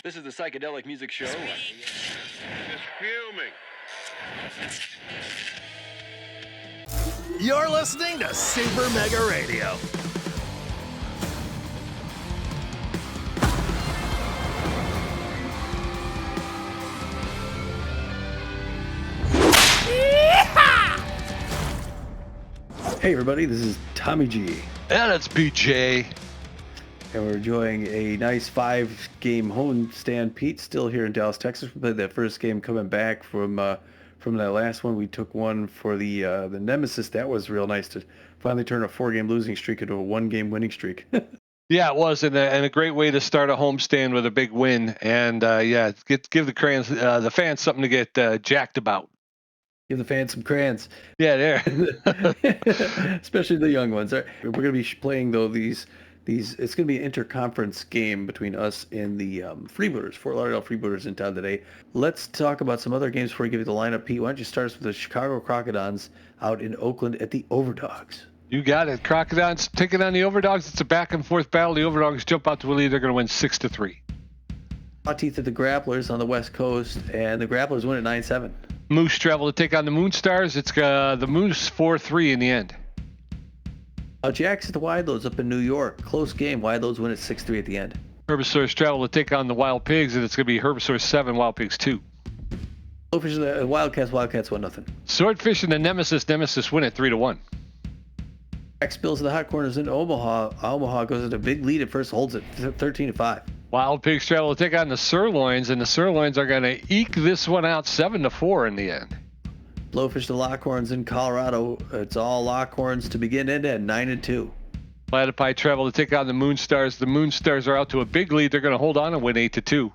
This is the Psychedelic Music Show. Just fuming. You're listening to Super Mega Radio. Hey everybody, this is Tommy G. And it's BJ. And we're enjoying a nice 5-game homestand. Pete still here in Dallas, Texas. We played that first game coming back from that last one. We took one for the Nemesis. That was real nice to finally turn a 4-game losing streak into a 1-game winning streak. Yeah, it was, and a great way to start a homestand with a big win. And give the fans something to get jacked about. Give the fans some crayons. Yeah, there. Especially the young ones. We're going to be playing, though, these. It's going to be an interconference game between us and the Freebooters, Fort Lauderdale Freebooters in town today. Let's talk about some other games before we give you the lineup. Pete, why don't you start us with the Chicago Crocodons out in Oakland at the Overdogs? You got it. Crocodons taking on the Overdogs. It's a back-and-forth battle. The Overdogs jump out to a lead. They're going to win 6-3. Sawteeth at the Grapplers on the West Coast, and the Grapplers win at 9-7. Moose travel to take on the Moonstars. It's the Moose 4-3 in the end. Jacks at the Wideloads up in New York. Close game. Wideloads win at 6-3 at the end. Herbisaurs travel to take on the Wild Pigs, and it's going to be Herbisaurs 7, Wild Pigs 2. Blowfish and the Wildcats 1-0. Swordfish and the Nemesis win at 3-1. Jacks Bills at the Hot Corners in Omaha. Omaha goes into a big lead at first, holds it 13-5. Wild Pigs travel to take on the Sirloins, and the Sirloins are going to eke this one out 7-4 in the end. Blowfish the Lockhorns in Colorado. It's all Lockhorns to begin and end, 9-2. Platypi travel to take on the Moonstars. The Moonstars are out to a big lead. They're going to hold on and win 8-2.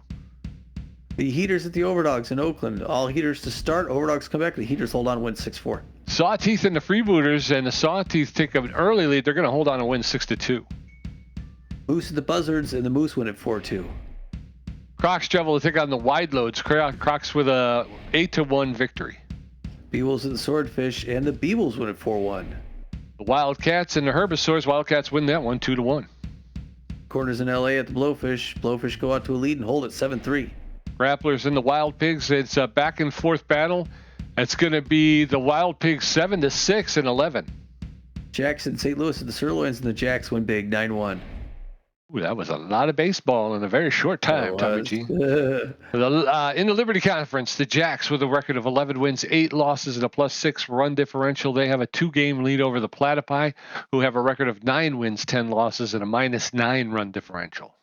The Heaters at the Overdogs in Oakland. All Heaters to start. Overdogs come back. The Heaters hold on and win 6-4. Sawteeth and the Freebooters, and the Sawteeth take an early lead. They're going to hold on and win 6-2. Moose at the Buzzards, and the Moose win at 4-2. Crocs travel to take on the Wideloads. Crocs with a 8-1 victory. Beebles at the Swordfish, and the Beebles win at 4-1. The Wildcats and the Herbisaurs. Wildcats win that one 2-1. Corners in LA at the Blowfish. Blowfish go out to a lead and hold at 7-3. Grapplers and the Wild Pigs. It's a back-and-forth battle. It's going to be the Wild Pigs 7-6 and 11. Jackson, St. Louis at the Sirloins, and the Jacks win big 9-1. Ooh, that was a lot of baseball in a very short time, Tommy G. In the Liberty Conference, the Jacks with a record of 11 wins, 8 losses, and a +6 run differential. They have a 2-game lead over the Platypi, who have a record of 9 wins, 10 losses, and a -9 run differential.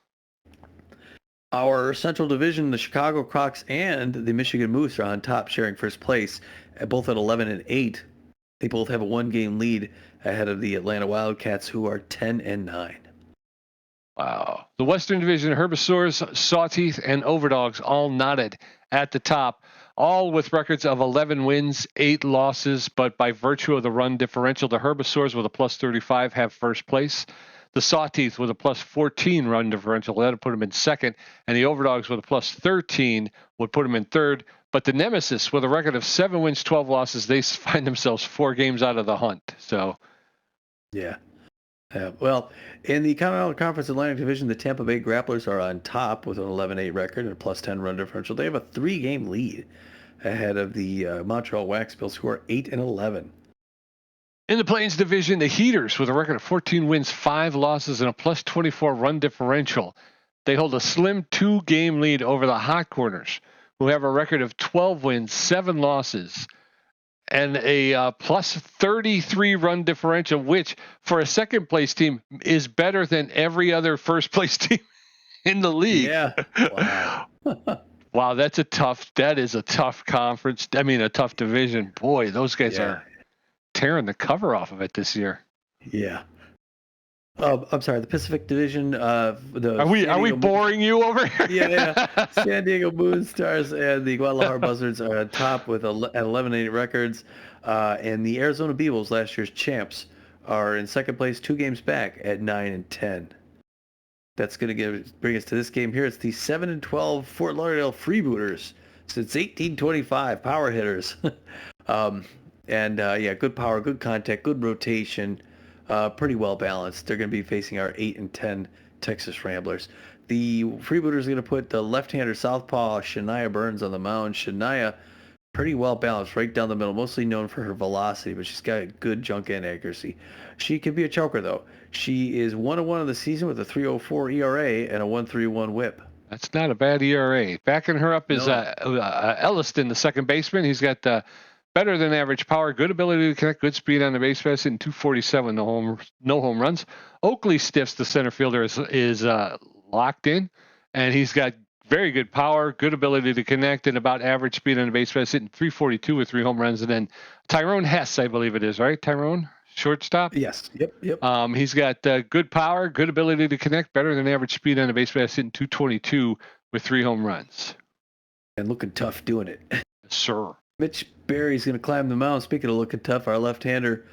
Our Central Division, the Chicago Crocs and the Michigan Moose are on top, sharing first place, both at 11-8. They both have a 1-game lead ahead of the Atlanta Wildcats, who are 10-9. Wow. The Western Division, Herbisaurs, Sawteeth, and Overdogs all knotted at the top, all with records of 11 wins, 8 losses, but by virtue of the run differential, the Herbisaurs with a +35 have first place. The Sawteeth with a +14 run differential, that would put them in second, and the Overdogs with a +13 would put them in third. But the Nemesis with a record of 7 wins, 12 losses, they find themselves 4 games out of the hunt. So, yeah. Well, in the Continental Conference Atlantic Division, the Tampa Bay Grapplers are on top with an 11-8 record and a +10 run differential. They have a 3-game lead ahead of the Montreal Wax Bills, who are 8-11. In the Plains Division, the Heaters with a record of 14 wins, 5 losses, and a +24 run differential. They hold a slim 2-game lead over the Hot Corners, who have a record of 12 wins, 7 losses, and a +33 run differential, which for a second place team is better than every other first place team in the league. Yeah. Wow. Wow, that is a tough conference. I mean, a tough division. Boy, those guys are tearing the cover off of it this year. Yeah. I'm sorry, the Pacific Division. Are we boring you over here? Yeah. San Diego Moonstars and the Guadalajara Buzzards are on top with 11-8 records. And the Arizona Beavles, last year's champs, are in second place, 2 games back at 9-10. That's going to bring us to this game here. It's the 7-12 Fort Lauderdale Freebooters since 1825, power hitters. Good power, good contact, good rotation. Pretty well balanced. They're going to be facing our 8-10 Texas Ramblers. The Freebooters are going to put the left-hander southpaw Shania Burns on the mound. Shania, pretty well balanced right down the middle, mostly known for her velocity, but she's got good junk and accuracy. She can be a choker, though. She is 1-1 of the season with a 3.04 ERA and a 1.31 WHIP. That's not a bad ERA. Backing her up is Elliston, the second baseman. He's got better than average power, good ability to connect, good speed on the base pass, and 247, no home runs. Oakley Stiffs, the center fielder, is locked in, and he's got very good power, good ability to connect, and about average speed on the base pass, hitting 342 with 3 home runs. And then Tyrone Hess, I believe it is, right? Tyrone, shortstop? Yes. Yep. He's got good power, good ability to connect, better than average speed on the base pass, hitting 222 with 3 home runs. And looking tough doing it. Yes, sir. Mitch Berry's going to climb the mound. Speaking of looking tough, our left-hander,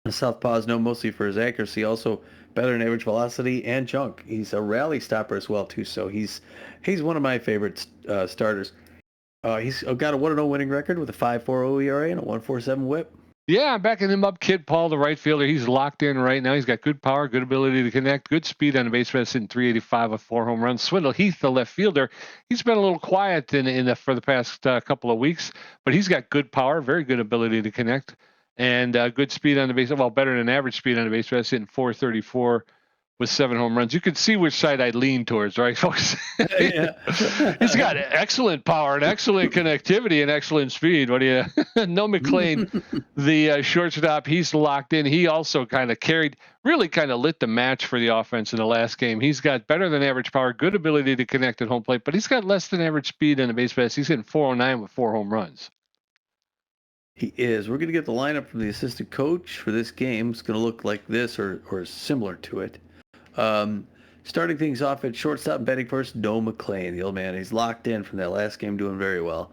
southpaw, is known mostly for his accuracy, also better than average velocity and junk. He's a rally stopper as well, too, so he's one of my favorite starters. He's got a 1-0 winning record with a 5.40 ERA and a 1.47 WHIP. Yeah, I'm backing him up. Kid Paul, the right fielder, he's locked in right now. He's got good power, good ability to connect, good speed on the base pass, hitting 385 with 4 home runs. Swindle Heath, the left fielder, he's been a little quiet for the past couple of weeks, but he's got good power, very good ability to connect, and good speed on the base. Well, better than average speed on the base pass, hitting 434 with 7 home runs. You can see which side I lean towards, right, folks? Yeah. He's got excellent power and excellent connectivity and excellent speed. What do you? No McLean, the shortstop, he's locked in. He also kind of lit the match for the offense in the last game. He's got better than average power, good ability to connect at home plate, but he's got less than average speed on the base pass. He's hitting 409 with 4 home runs. He is. We're going to get the lineup from the assistant coach for this game. It's going to look like this or similar to it. Starting things off at shortstop and batting first, Noah McLean, the old man. He's locked in from that last game, doing very well.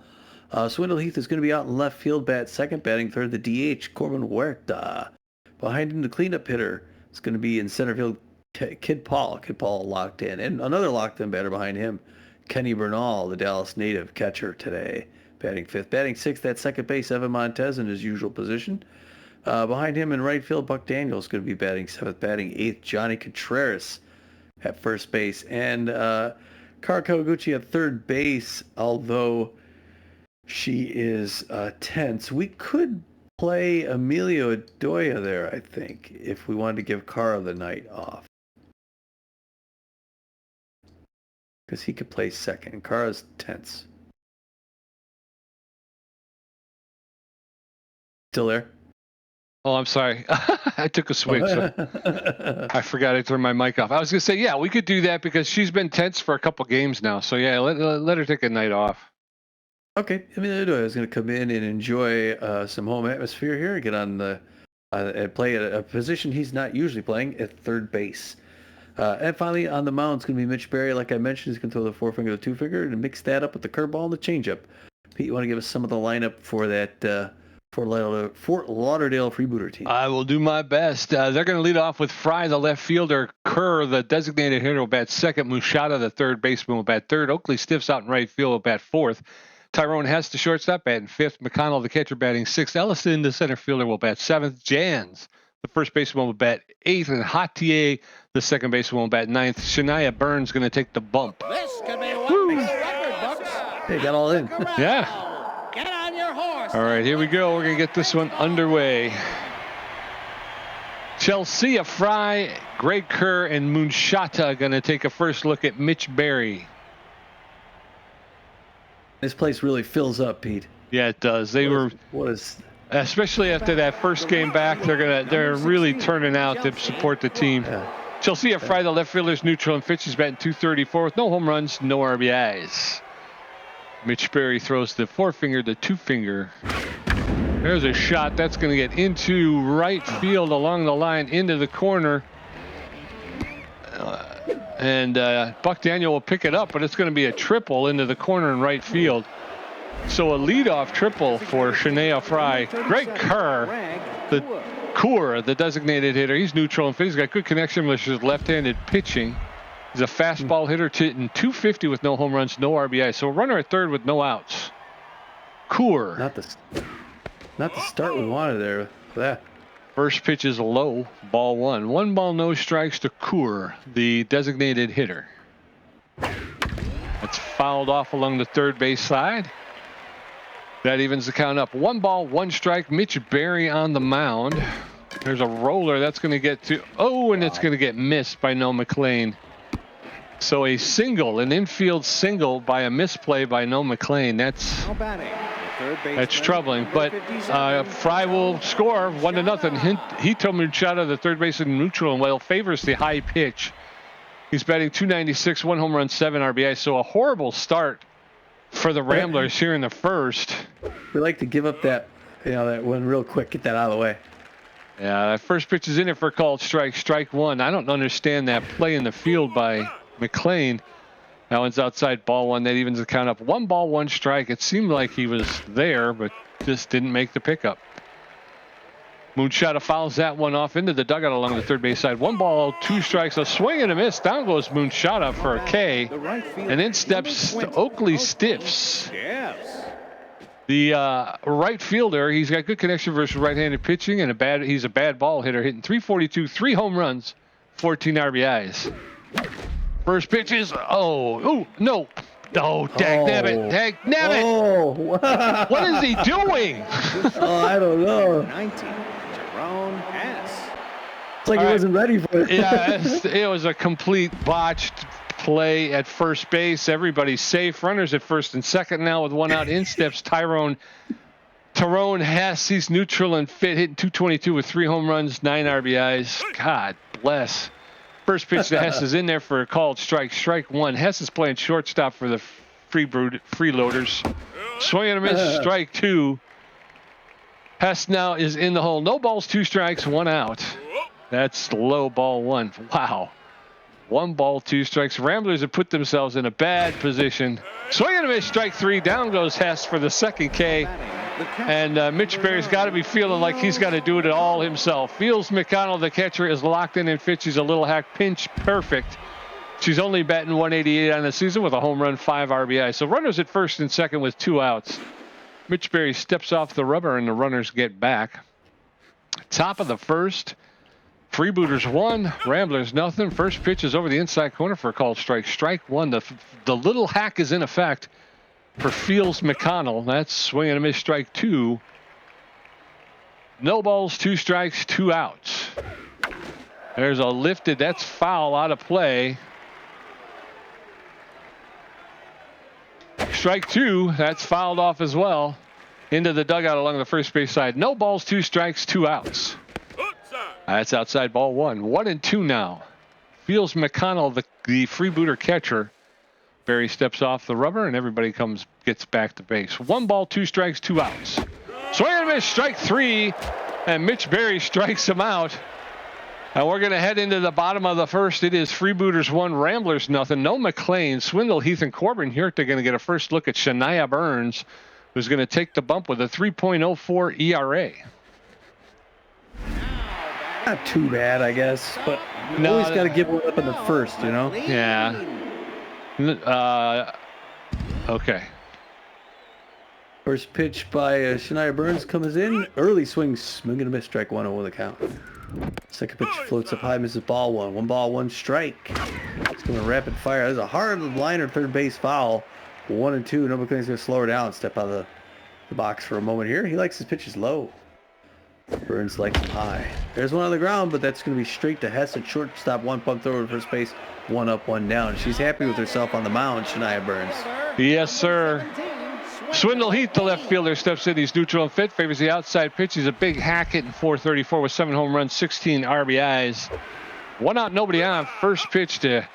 Swindle Heath is going to be out in left field, second, batting third, the DH, Corbin Huerta. Behind him, the cleanup hitter is going to be in center field, Kid Paul. Kid Paul locked in. And another locked-in batter behind him, Kenny Bernal, the Dallas native catcher today, batting fifth. Batting sixth at second base, Evan Montez in his usual position. Behind him in right field, Buck Daniels going to be batting seventh. Batting eighth, Johnny Contreras at first base. And Kara Kawaguchi at third base, although she is tense. We could play Emilio Adoya there, I think, if we wanted to give Kara the night off. Because he could play second. Kara's tense. Still there? Oh, I'm sorry. I took a swig. So I forgot I turned my mic off. I was going to say, yeah, we could do that because she's been tense for a couple games now. So, yeah, let her take a night off. Okay. Emilio Adoya is going to come in and enjoy some home atmosphere here and get on and play at a position he's not usually playing at third base. And finally, on the mound, it's going to be Mitch Berry. Like I mentioned, he's going to throw the forefinger, the two finger, and mix that up with the curveball and the changeup. Pete, you want to give us some of the lineup for that Fort Lauderdale Freebooter team? I will do my best. They're going to lead off with Fry, the left fielder. Kerr, the designated hitter, will bat second. Mushada, the third baseman, will bat third. Oakley Stiffs out in right field will bat fourth. Tyrone Hess, the shortstop, batting fifth. McConnell, the catcher, batting sixth. Ellison, the center fielder, will bat seventh. Jans, the first baseman, will bat eighth. And Hatier, the second baseman, will bat ninth. Shania Burns going to take the bump. This could be one record books. They got all in. Yeah. Get on your horse. All right, here we go. We're going to get this one underway. Chelsea Fry, Greg Kerr, and Munshata going to take a first look at Mitch Berry. This place really fills up, Pete. Yeah, it does. Especially after that first game back, they're really turning out to support the team. Yeah. Chelsea Fry, the left fielder, is neutral and Fitch is batting .234 with no home runs, no RBIs. Mitch Berry throws the forefinger, the two finger. There's a shot that's going to get into right field along the line into the corner. And Buck Daniel will pick it up, but it's going to be a triple into the corner in right field. So a leadoff triple for Shania Fry. Greg Kerr, the designated hitter, he's neutral and fit. He's got good connection with his left-handed pitching. He's a fastball hitter hitting .250 with no home runs, no RBI. So a runner at third with no outs. Coor. Not the start we wanted there. That. First pitch is low, ball one. 1 ball, no strikes to Coor, the designated hitter. fouled off along the third base side. That evens the count up. 1 ball, 1 strike. Mitch Berry on the mound. There's a roller that's going to get to. Oh, and it's going to get missed by Noah McLean. So a single, an infield single by a misplay by Noah McLean. That's troubling. But Fry will score 1-0. Hito Machado, the third baseman, neutral and well, favors the high pitch. He's batting .296, 1 home run, 7 RBI. So a horrible start for the Ramblers here in the first. We like to give up that one real quick. Get that out of the way. Yeah, that first pitch is in it for a called strike. Strike 1. I don't understand that play in the field by McLean. That one's outside, ball 1. That evens the count up. 1 ball, 1 strike. It seemed like he was there, but just didn't make the pickup. Moonshot fouls that one off into the dugout along the third base side. 1 ball, 2 strikes, a swing and a miss. Down goes Moonshot for a K. And in steps Oakley Stiffs. The right fielder. He's got good connection versus right-handed pitching, and he's a bad ball hitter, hitting .342, 3 home runs, 14 RBIs. First pitch is no. Oh, dagnabbit. Dagnabbit. Oh. What is he doing? I don't know. 19. Jerome S. It's like he wasn't ready for it. Yeah, it was a complete botched play at first base. Everybody's safe. Runners at first and second now with 1 out. In steps Tyrone Hess. He's neutral and fit, hitting .222 with 3 home runs, 9 RBIs. God bless. First pitch to Hess is in there for a called strike. Strike 1. Hess is playing shortstop for the Freeloaders. Swing and a miss. Strike 2. Hess now is in the hole. No balls, 2 strikes, 1 out. That's low, ball 1. Wow. 1 ball, 2 strikes. Ramblers have put themselves in a bad position. Swing and a miss. Strike 3. Down goes Hess for the second K. And Mitch Berry's got to be feeling like he's got to do it all himself. Fields McConnell, the catcher, is locked in and fit. She's a little hack pinch perfect. She's only batting .188 on the season with a home run, 5 RBI. So runners at first and second with 2 outs. Mitch Berry steps off the rubber and the runners get back. Top of the first. Freebooters 1, Ramblers nothing. First pitch is over the inside corner for a called strike. Strike 1. The little hack is in effect for Fields McConnell. That's swing and a miss. Strike 2. No balls, 2 strikes, 2 outs. There's a lifted. That's foul, out of play. Strike 2. That's fouled off as well. Into the dugout along the first base side. No balls, 2 strikes, 2 outs. That's outside, ball 1. 1-2 now. Fields McConnell, the Freebooter catcher. Berry steps off the rubber and everybody gets back to base. 1 ball, 2 strikes, 2 outs. Swing and a miss. Strike 3. And Mitch Berry strikes him out. And we're going to head into the bottom of the first. It is Freebooters 1, Ramblers nothing. No McLean, Swindle, Heath, and Corbin here. They're going to get a first look at Shania Burns, who's going to take the bump with a 3.04 ERA. Not too bad, I guess, but you always got to give one up in the first, you know? Yeah. Okay. First pitch by Shania Burns comes in. Early swing, swing and a miss. Strike 1-0 the count. Second pitch floats up high, misses ball 1. 1 ball, 1 strike. It's going to rapid fire. There's a hard liner third base foul. 1-2. No McLean's going to slow her down. Step out of the box for a moment here. He likes his pitches low. Burns likes them high. There's one on the ground, but that's going to be straight to Hess at shortstop. 1 pump thrower to first base. 1 up, 1 down. She's happy with herself on the mound, Shania Burns. Yes, sir. Swindle Heath, the left fielder, steps in. He's neutral and fit. Favors the outside pitch. He's a big hack hitting .434 with 7 home runs, 16 RBIs. 1 out, nobody on. First pitch to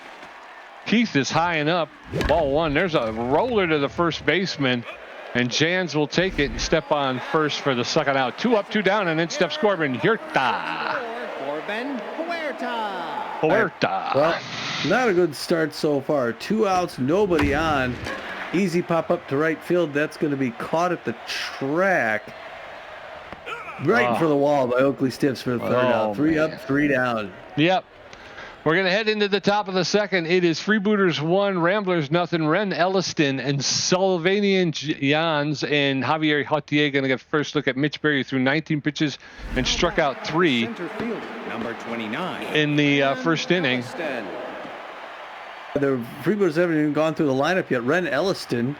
Heath is high and up. Ball 1. There's a roller to the first baseman. And Jans will take it and step on first for the second out. 2 up, 2 down, and then steps Corbin Huerta. Corbin Huerta. Well, not a good start so far. 2 outs, nobody on. Easy pop up to right field. That's going to be caught at the track. Right for the wall by Oakley Stiffs for the third out. 3 up, 3 down. Yep. We're going to head into the top of the second. It is Freebooters 1, Ramblers nothing. Ren Elliston and Sylvanian Jans and Javier Hautier going to get first look at Mitch Berry through 19 pitches and struck out 3 Center fielder, number 29. in the first inning. The Freebooters haven't even gone through the lineup yet. Ren Elliston,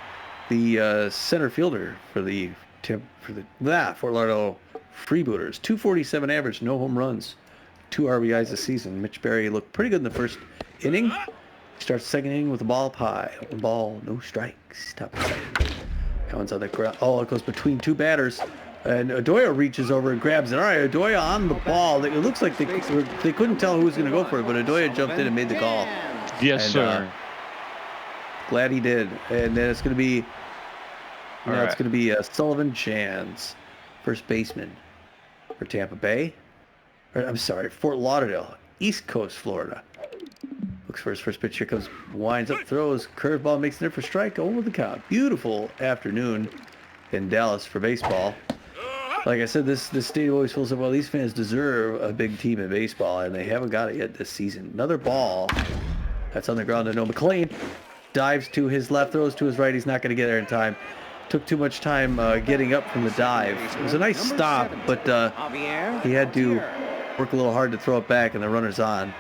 the center fielder for the Fort Lauderdale Freebooters. 247 average, no home runs, 2 RBIs this season. Mitch Berry looked pretty good in the first inning. Starts the second inning with the ball up high. 1 ball, no strikes. Top of the second. That one's on the ground. Oh, it goes between 2 batters. And Adoya reaches over and grabs it. All right, Adoya on the ball. It looks like they couldn't tell who was going to go for it, but Adoya jumped in and made the call. Yes, and, sir. Glad he did. And then it's going to be Right. it's going to be Sullivan Chans, first baseman for Tampa Bay. I'm sorry, Fort Lauderdale, East Coast, Florida. Looks for his first pitch. Here comes, winds up, throws, curveball, makes it in for strike, over the count. Beautiful afternoon in Dallas for baseball. Like I said, this stadium always feels like, well, these fans deserve a big team in baseball, and they haven't got it yet this season. Another ball that's on the ground to no. McLean dives to his left, throws to his right. He's not going to get there in time. Took too much time getting up from the dive. It was a nice stop, but he had to work a little hard to throw it back, and the runner's on.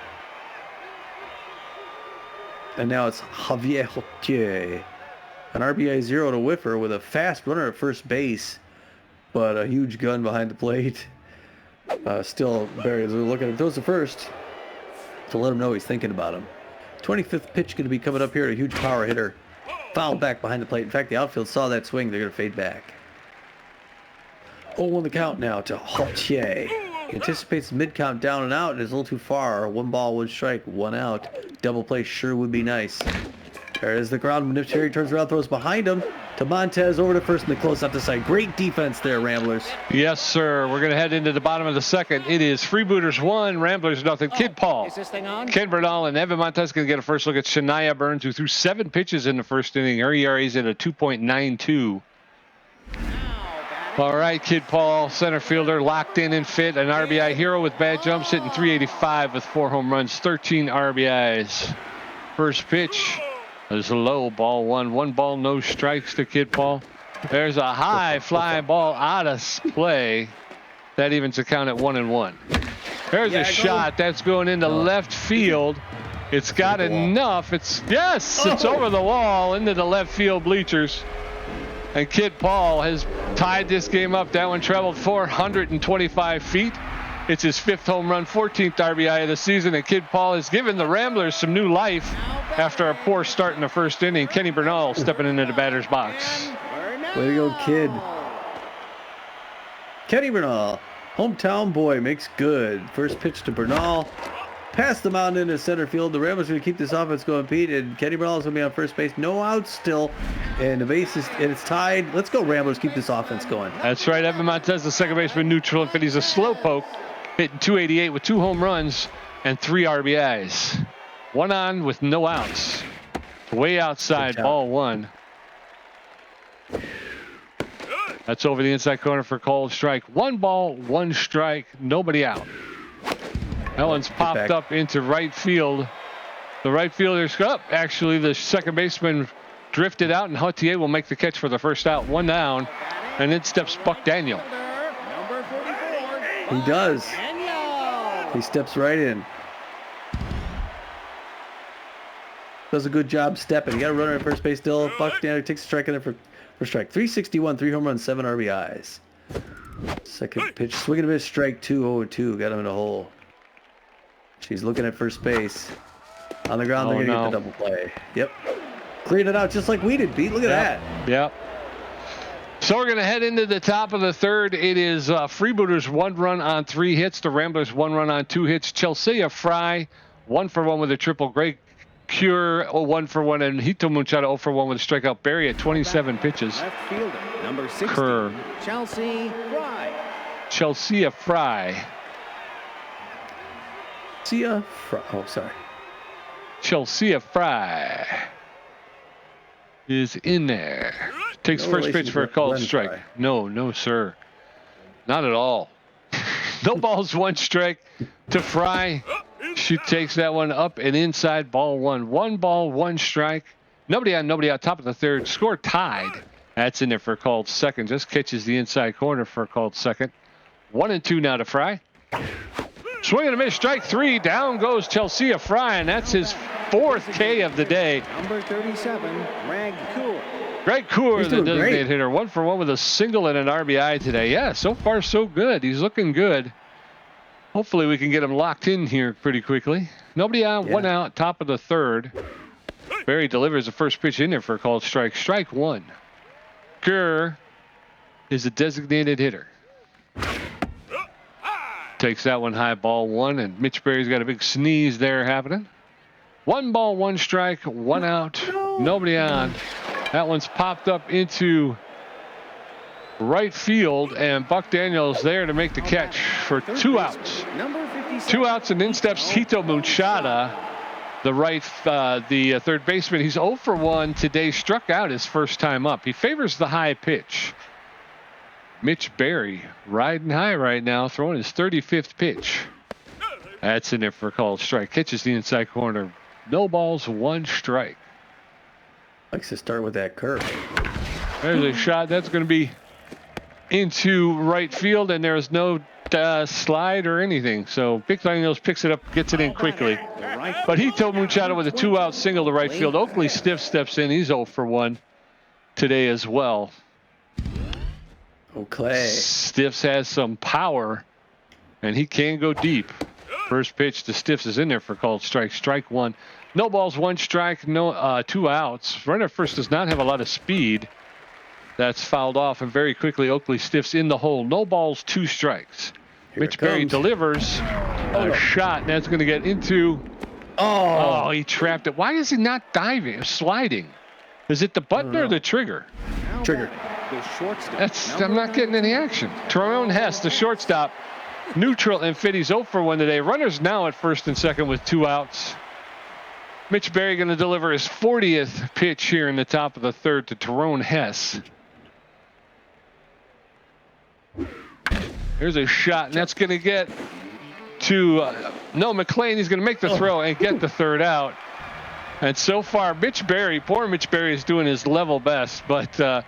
And now it's Javier Hotier. An RBI 0 to Whiffer with a fast runner at first base, but a huge gun behind the plate. Still, Barry's looking at throws to first to let him know he's thinking about him. 25th pitch going to be coming up here. A huge power hitter. Fouled back behind the plate. In fact, the outfield saw that swing. They're going to fade back. 0-1 the count now to Hotier. He anticipates mid-count down and out, and is a little too far. 1 ball, 1 strike, 1 out. Double play sure would be nice. There is the ground. Manipulary turns around, throws behind him to Montez over to first and the close out the side. Great defense there, Ramblers. Yes, sir. We're going to head into the bottom of the second. It is Freebooters 1, Ramblers nothing. Kid Paul, Is this thing on? Ken Bernal, and Evan Montez going to get a first look at Shania Burns, who threw 7 pitches in the first inning. Her ERA is at a 2.92. All right, Kid Paul, center fielder, locked in and fit. An RBI hero with bad jumps, hitting .385 with 4 home runs, 13 RBIs. First pitch is low, ball 1. 1 ball, no strikes to Kid Paul. There's a high flying ball out of play. That evens the count at 1-1. There's a shot that's going into left field. It's got enough. It's over the wall into the left field bleachers. And Kid Paul has tied this game up. That one traveled 425 feet. It's his 5th home run, 14th RBI of the season. And Kid Paul has given the Ramblers some new life after a poor start in the first inning. Kenny Bernal stepping into the batter's box. Way to go, kid. Kenny Bernal, hometown boy, makes good. First pitch to Bernal. Past the mound into center field. The Ramblers are going to keep this offense going, Pete. And Kenny Bernal is going to be on first base. No outs still. And the base is, and it's tied. Let's go, Ramblers. Keep this offense going. That's right. Evan Montez, the second baseman, neutral. But he's a slowpoke, hitting .288 with 2 home runs and 3 RBIs. 1 on with no outs. Way outside, ball 1. That's over the inside corner for called strike. 1 ball, 1 strike, nobody out. That one's popped up into right field. The right fielder's up. Actually, the second baseman drifted out, and Hotier will make the catch for the first out. 1 down, and in steps Buck Daniel. Number 44. He does. Daniel. He steps right in. Does a good job stepping. You got a runner at first base still. Buck Daniel takes a strike in there for strike. 361, 3 home runs, 7 RBIs. Second pitch, swinging a miss, strike 2, 0-2. Got him in a hole. She's looking at first base. On the ground, they're going to get the double play. Yep. Cleared it out just like we did, Pete. Look at that. Yep. So we're going to head into the top of the third. It is Freebooters 1 run on 3 hits. The Ramblers 1 run on 2 hits. Chelsea Fry 1 for 1 with a triple. Greg Cure 1 for 1, and Hito Munchada 0 for 1 with a strikeout. Barry at 27 pitches. Left fielder, number 60. Kerr. Chelsea Fry. Chelsea Fry. Chelsea Fry is in there. Takes first pitch for a called strike. Fry. No, sir. Not at all. No balls, 1 strike to Fry. She takes that one up and inside, ball 1. 1 ball, 1 strike. Nobody on, nobody out. Top of the third. Score tied. That's in there for a called second. Just catches the inside corner for a called second. 1-2 now to Fry. Swing and a miss, strike 3. Down goes Chelsea Fry, and that's his fourth K of the day. Number 37, Greg Cool. Greg Coor, He's the doing designated great. hitter, 1 for 1 with a single and an RBI today. Yeah, so far so good. He's looking good. Hopefully we can get him locked in here pretty quickly. Nobody out, Yeah. 1 out, top of the third. Barry delivers the first pitch in there for a called strike. Strike 1. Kerr is a designated hitter. Takes that one high, ball 1, and Mitch Berry's got a big sneeze there happening. 1 ball, 1 strike, 1 out, nobody on. That one's popped up into right field, and Buck Daniels there to make the catch for 2 outs. Number 57. 2 outs, and in steps Hito Muchada, the third baseman. He's 0 for 1 today. Struck out his first time up. He favors the high pitch. Mitch Berry riding high right now, throwing his 35th pitch. That's in there for a called strike. Catches the inside corner. No balls, 1 strike. Likes to start with that curve. There's a shot that's going to be into right field, and there's no slide or anything. So Big Daniels picks it up, gets it in quickly. But Hito Muchada with a 2-out single to right field. Oakley Stiff steps in. He's 0 for 1 today as well. Okay. Stiffs has some power, and he can go deep. First pitch to Stiffs is in there for called strike. Strike 1. No balls, 1 strike, no 2 outs. Runner first does not have a lot of speed. That's fouled off, and very quickly Oakley Stiffs in the hole. No balls, 2 strikes. Here Mitch it Berry comes. delivers a shot, and that's going to get into. Oh, he trapped it. Why is he not diving, sliding? Is it the button or the trigger? Trigger. The shortstop. I'm not getting any action. Tyrone Hess, the shortstop, neutral and fit. He's 0 for 1 today. Runners now at first and second with 2 outs. Mitch Berry going to deliver his 40th pitch here in the top of the third to Tyrone Hess. Here's a shot, and that's going to get to McLean. He's going to make the throw and get the third out. And so far, poor Mitch Berry is doing his level best, but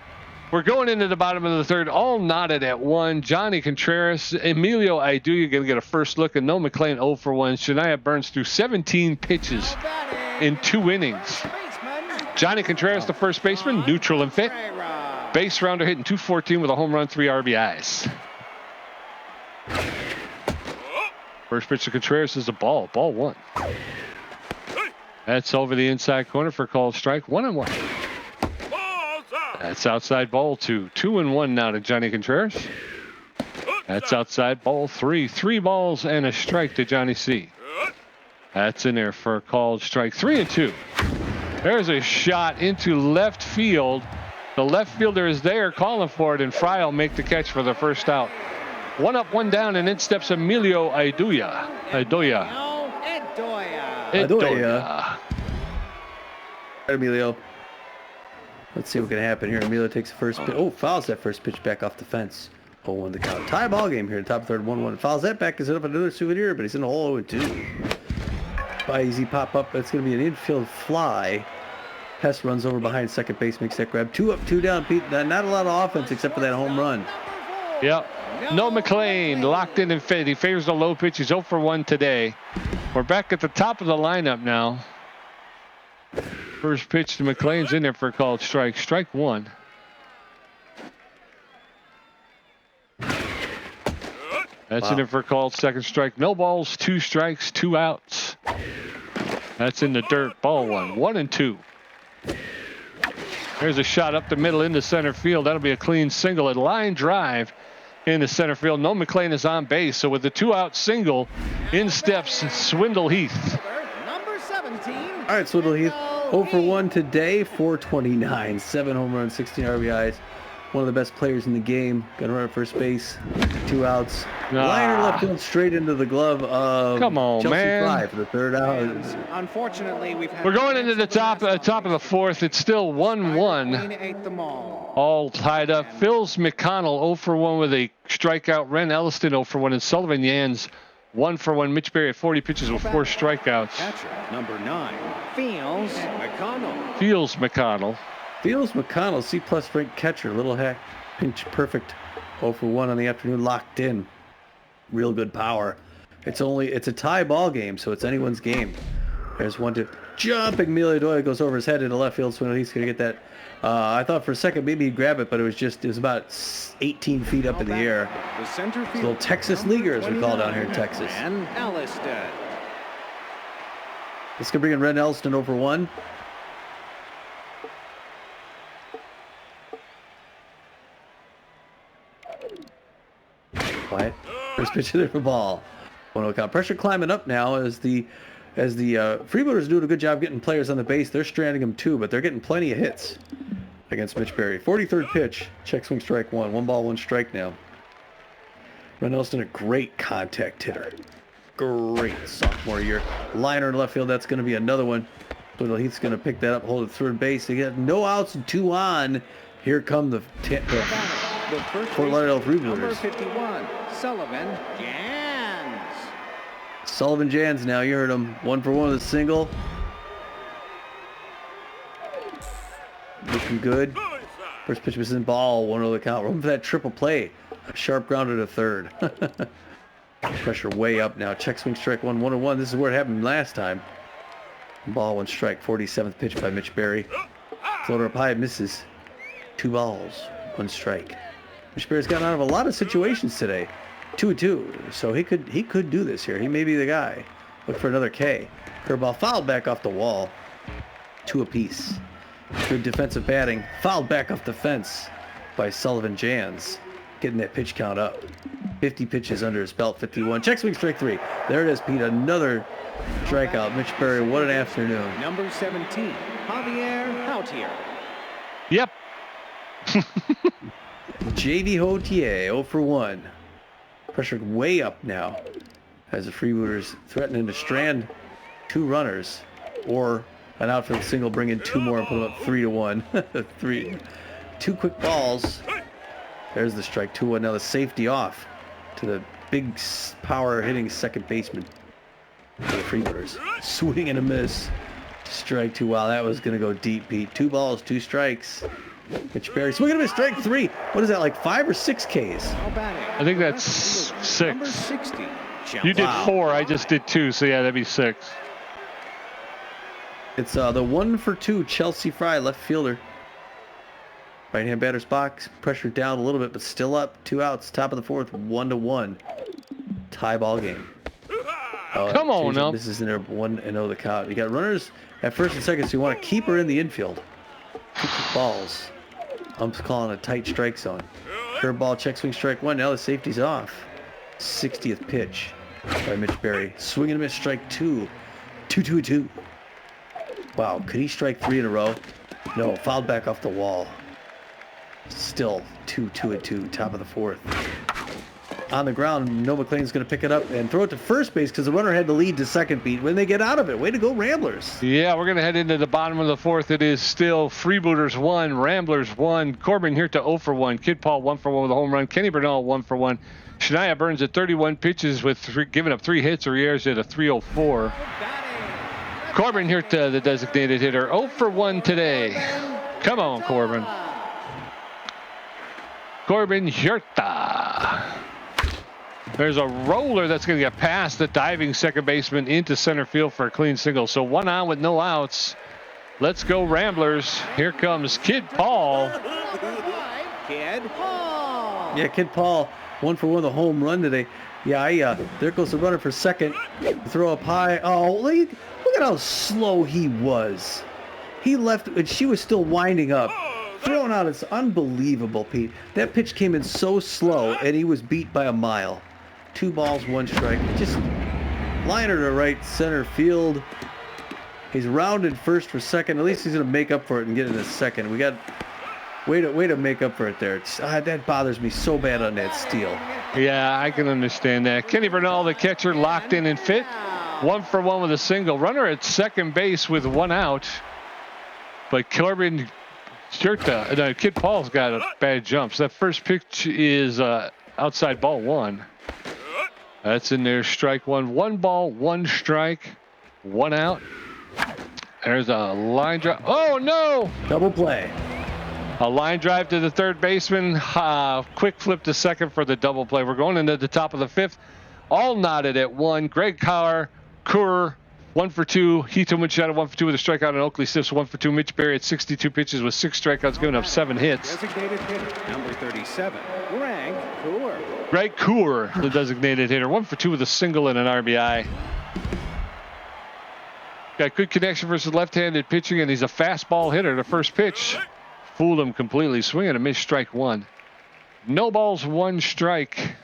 we're going into the bottom of the third, all knotted at 1. Johnny Contreras, Emilio Aiduya going to get a first look, and No McLean 0 for 1. Shania Burns threw 17 pitches in 2 innings. Johnny Contreras, the first baseman, neutral and fit. Base rounder hitting .214 with a home run, 3 RBIs. First pitch to Contreras is a ball. Ball 1. That's over the inside corner for called strike. 1-1. That's outside ball 2. 2-1 now to Johnny Contreras. That's outside ball 3. 3 balls and a strike to Johnny C. That's in there for a called strike. 3-2. There's a shot into left field. The left fielder is there calling for it, and Fry will make the catch for the first out. 1 up, 1 down, and in steps Emilio Aiduya. Emilio. Let's see what can happen here. Emilio takes the first pitch. Oh, fouls that first pitch back off the fence. 0-1 the count. Tie ball game here in the top of the third. 1-1. Fouls that back. Is it up another souvenir, but he's in the hole 0-2. By easy pop up. That's going to be an infield fly. Hess runs over behind second base, makes that grab. 2 up, 2 down. Pete, not a lot of offense except for that home run. Yep. No McLean locked in and fit. He favors the low pitch. He's 0 for 1 today. We're back at the top of the lineup now. First pitch to McLean's in there for a called strike. Strike 1. That's in there for a called second strike. No balls, 2 strikes, 2 outs. That's in the dirt. Ball 1. 1-2. There's a shot up the middle into center field. That'll be a clean single. A line drive into center field. No McLean is on base. So with the 2-out single, in steps Swindle Heath. Number 17. All right, Swindle Heath. 0 for 1 today. 429. 7 home runs, 16 RBIs. One of the best players in the game. Gonna run at first base. 2 outs. Liner left field straight into the glove of Chelsea Fry for the third out. Unfortunately, we're going into the top of the fourth. It's still 1-1. All tied up. Phils McConnell 0 for 1 with a strikeout. Ren Elliston 0 for 1, and Sullivan Yans 1 for 1. Mitch Berry at 40 pitches with 4 strikeouts. Catcher, number 9, Fields McConnell. Fields McConnell, C+ ranked catcher. Little hack, pinch perfect. 0 for 1 on the afternoon, locked in. Real good power. It's a tie ball game, so it's anyone's game. There's 1-2. jumping Emilio Doyle goes over his head into left field, so he's going to get that. I thought for a second maybe he'd grab it, but it was about 18 feet up in the air. The center field. Little Texas leaguer, as we call it down here in Texas. And Allistead. This could bring in Ren Elston over 1. Quiet. First pitch of the ball. 1-0 count. Pressure climbing up now as the Freebooters doing a good job getting players on the base. They're stranding them too, but they're getting plenty of hits against Mitch Berry. 43rd pitch. Check swing strike 1. 1 ball, 1 strike now. Ren Elston, a great contact hitter. Great sophomore year. Liner in left field. That's going to be another one. Little Heath's going to pick that up, hold it third base. They get no outs and 2 on. Here come the Fort Lauderdale Freebooters. Number 51, Sullivan Jans. Sullivan Jans now. You heard him. 1 for 1 with a single. Looking good. First pitch was in ball. 1-0 the count. Room for that triple play. A sharp grounder to third. Pressure way up now. Check swing strike 1, 1-1. This is where it happened last time. Ball, 1 strike. 47th pitch by Mitch Berry. Floater up high, misses. 2 balls, 1 strike. Mitch Berry's gotten out of a lot of situations today. 2-2. So he could do this here. He may be the guy. Look for another K. Curveball fouled back off the wall. 2 apiece. Good defensive batting. Fouled back off the fence by Sullivan Jans. Getting that pitch count up. 50 pitches under his belt, 51. Check swing strike 3. There it is, Pete. Another strikeout. Mitch Berry, what an afternoon. Number 17, Javier Hautier. Yep. J.D. Hautier, 0 for 1. Pressure way up now as the Freebooters threatening to strand 2 runners or an outfield single, bring in 2 more and put them up 3-1. 2 quick balls. There's the strike. 2-1. Now the safety off to the big power hitting second baseman for the Freebooters. Swing and a miss. Strike 2. Wow, that was going to go deep, Pete. 2 balls, 2 strikes. Mitch Berry swing and a miss. Strike 3. What is that, like 5 or 6 Ks? I think that's 6. Number 60. You did 4. I just did 2. So yeah, that'd be 6. It's the 1 for 2 Chelsea Fry, left fielder. Right-hand batter's box, pressure down a little bit, but still up. 2 outs, top of the 4th, 1-1. Tie ball game. Come on now. This is in there, 1-0 the count. You got runners at first and second, so you want to keep her in the infield. 2 quick balls. I'm calling a tight strike zone. Curveball, check swing strike 1. Now the safety's off. 60th pitch by Mitch Berry. Swing and a miss, strike 2. 2-2-2. Wow, could he strike 3 in a row? No, fouled back off the wall. Still 2-2-2, top of the 4th. On the ground, Noah McLean's going to pick it up and throw it to first base because the runner had the lead to second, beat when they get out of it. Way to go, Ramblers. Yeah, we're going to head into the bottom of the 4th. It is still Freebooters 1, Ramblers 1. Corbin here to 0 for 1. Kid Paul 1 for 1 with a home run. Kenny Bernal 1 for 1. Shania Burns at 31 pitches with giving up 3 hits or errors at a 3.04. Corbin here to the designated hitter. 0 for 1 today. Come on, Corbin. Corbin Huerta. There's a roller that's going to get past the diving second baseman into center field for a clean single. So 1 on with no outs. Let's go Ramblers. Here comes Kid Paul. Kid Paul. Yeah, Kid Paul, 1 for 1 with a home run today. Yeah, there goes the runner for second. Throw up high. Oh, look at how slow he was. He left, and she was still winding up. Throwing out, it's unbelievable, Pete. That pitch came in so slow, and he was beat by a mile. 2 balls, 1 strike. Just liner to right center field. He's rounded first for second. At least he's going to make up for it and get in a second. We got way to make up for it there. That bothers me so bad on that steal. Yeah, I can understand that. Kenny Bernal, the catcher, locked in and fit. 1 for 1 with a single. Runner at second base with 1 out. But Corbin Huerta, Kid Paul's got a bad jump. So that first pitch is outside ball 1. That's in there, strike 1. 1 ball, 1 strike, 1 out. There's a line drive. Oh, no! Double play. A line drive to the third baseman. Quick flip to second for the double play. We're going into the top of the 5th. All knotted at 1. Greg Kerr, 1 for 2. Hito Machado 1 for 2 with a strikeout, and Oakley Stiffs 1 for 2. Mitch Berry at 62 pitches with 6 strikeouts, giving up 7 hits. Designated hitter, number 37, Greg Cooler. Greg Cooler, the designated hitter, 1 for 2 with a single and an RBI. Got good connection versus left-handed pitching, and he's a fastball hitter. The first pitch fooled him completely. Swing and a miss, strike 1. No balls, 1 strike.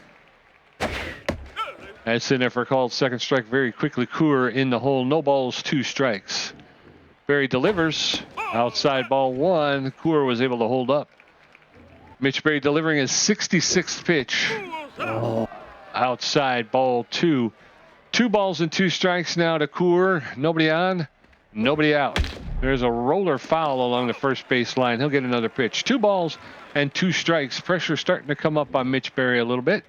That's in there for a called second strike very quickly. Cooler in the hole. No balls, 2 strikes. Berry delivers. Outside ball 1. Cooler was able to hold up. Mitch Berry delivering his 66th pitch. Oh. Outside ball 2. 2 balls and 2 strikes now to Cooler. Nobody on, nobody out. There's a roller foul along the first base line. He'll get another pitch. 2 balls and 2 strikes. Pressure starting to come up on Mitch Berry a little bit.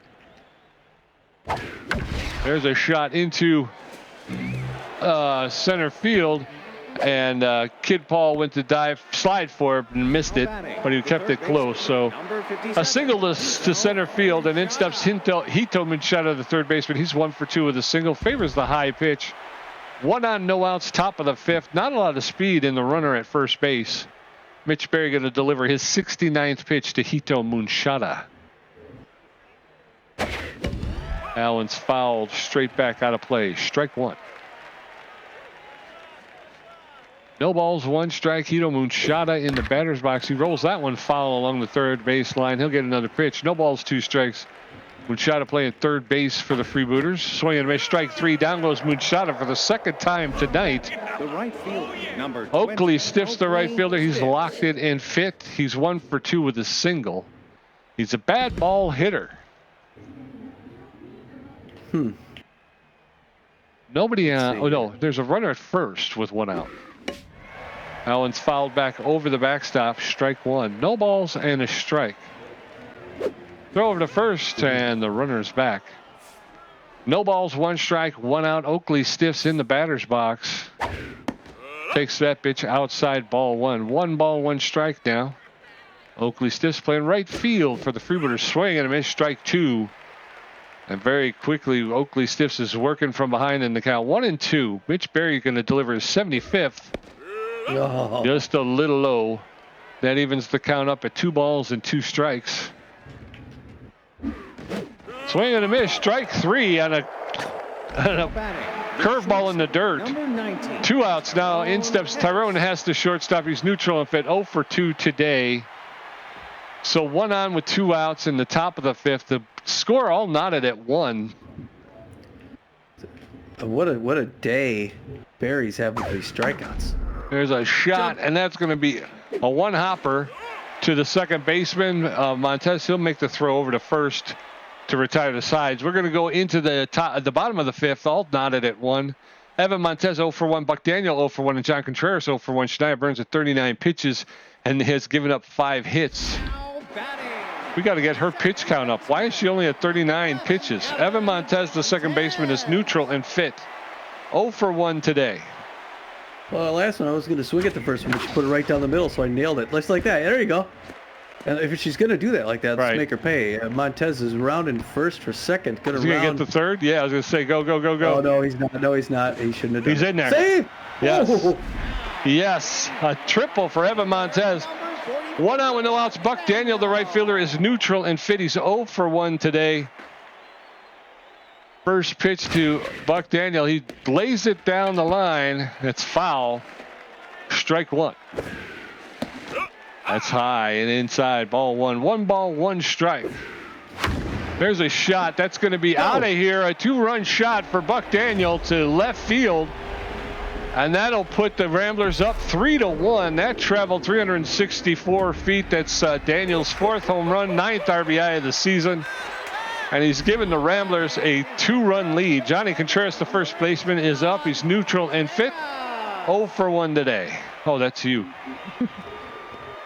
There's a shot into center field, and Kid Paul went to slide for it and missed it, but he kept it close. So a single to center field, and in steps Hito Machado, the third baseman. He's 1 for 2 with a single. Favors the high pitch. 1 on, no outs, top of the 5th. Not a lot of speed in the runner at first base. Mitch Berry going to deliver his 69th pitch to Hito Machado. Allen's fouled straight back out of play. Strike 1. No balls, 1 strike. Hito Machado in the batter's box. He rolls that one foul along the third base line. He'll get another pitch. No balls, 2 strikes. Machado playing third base for the Freebooters. Swing and miss, strike 3. Down goes Machado for the second time tonight. The right fielder, number 20, Oakley stiffs the right fielder. He's locked it and fit. He's 1 for 2 with a single. He's a bad ball hitter. Nobody on. Oh no, there's a runner at first with 1 out. Allen's fouled back over the backstop. Strike 1. No balls and a strike. Throw over to first, and the runner's back. No balls, 1 strike, 1 out. Oakley stiffs in the batter's box. Takes that pitch outside ball 1. 1 ball, 1 strike now. Oakley stiffs playing right field for the Freebooters. Swing and a miss, strike 2. And very quickly, Oakley Stiffs is working from behind in the count. 1 and 2. Mitch Berry going to deliver his 75th. Oh. Just a little low. That evens the count up at 2 balls and 2 strikes. Swing and a miss. Strike 3 on a curveball in the dirt. 2 outs now. In steps Tyrone has the shortstop. He's neutral and fit. 0 for 2 today. So 1 on with 2 outs in the top of the 5th. The score all knotted at 1. What a day Berry's having with these strikeouts. There's a shot, and that's going to be a 1-hopper to the second baseman. Montez, he'll make the throw over to first to retire the sides. We're going to go into the bottom of the 5th, all knotted at 1. Evan Montez 0 for 1, Buck Daniel 0 for 1, and John Contreras 0 for 1. Shania Burns at 39 pitches and has given up 5 hits. We got to get her pitch count up. Why is she only at 39 pitches? Evan Montez, the second baseman, is neutral and fit. 0 for 1 today. Well, last one I was going to swing at the first one, but she put it right down the middle, so I nailed it. Just like that. There you go. And if she's going to do that like that, let's make her pay. Montez is rounding first for second. Is he going to get the third? Yeah, I was going to say go, go, go, go. Oh, no, he's not. No, he's not. He shouldn't have done it. He's in there. Save! Yes. Oh. Yes. A triple for Evan Montez. 1 out with no outs. Buck Daniel, the right fielder, is neutral and fit. He's 0 for 1 today. First pitch to Buck Daniel. He lays it down the line. It's foul. Strike 1. That's high and inside. Ball 1. 1 ball, 1 strike. There's a shot. That's going to be out of here. A 2-run shot for Buck Daniel to left field. And that'll put the Ramblers up 3-1. That traveled 364 feet. That's Daniel's 4th home run, 9th RBI of the season. And he's given the Ramblers a 2-run lead. Johnny Contreras, the first baseman, is up. He's neutral and fit. 0 for 1 today. Oh, that's you.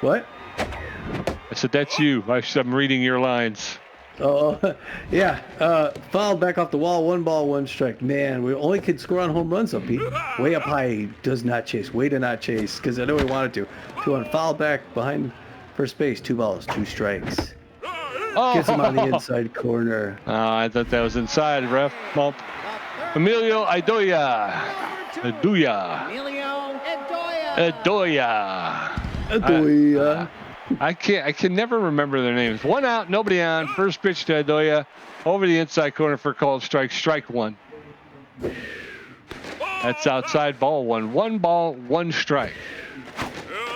What? I said, that's you. I'm reading your lines. Oh, yeah. Fouled back off the wall. 1 ball, 1 strike. Man, we only could score on home runs, though, Pete. Way up high. He does not chase. Way to not chase, because I know he wanted to. 2-1. Fouled back behind first base. 2 balls, 2 strikes. Oh. Gets him on the inside corner. I thought that was inside. Ref bump. Emilio Idoia Aduya. Emilio Edoya. Adoya. I can never remember their names. 1 out, nobody on. First pitch to Adoya. Over the inside corner for called strike. Strike 1. That's outside, ball 1. 1 ball, 1 strike.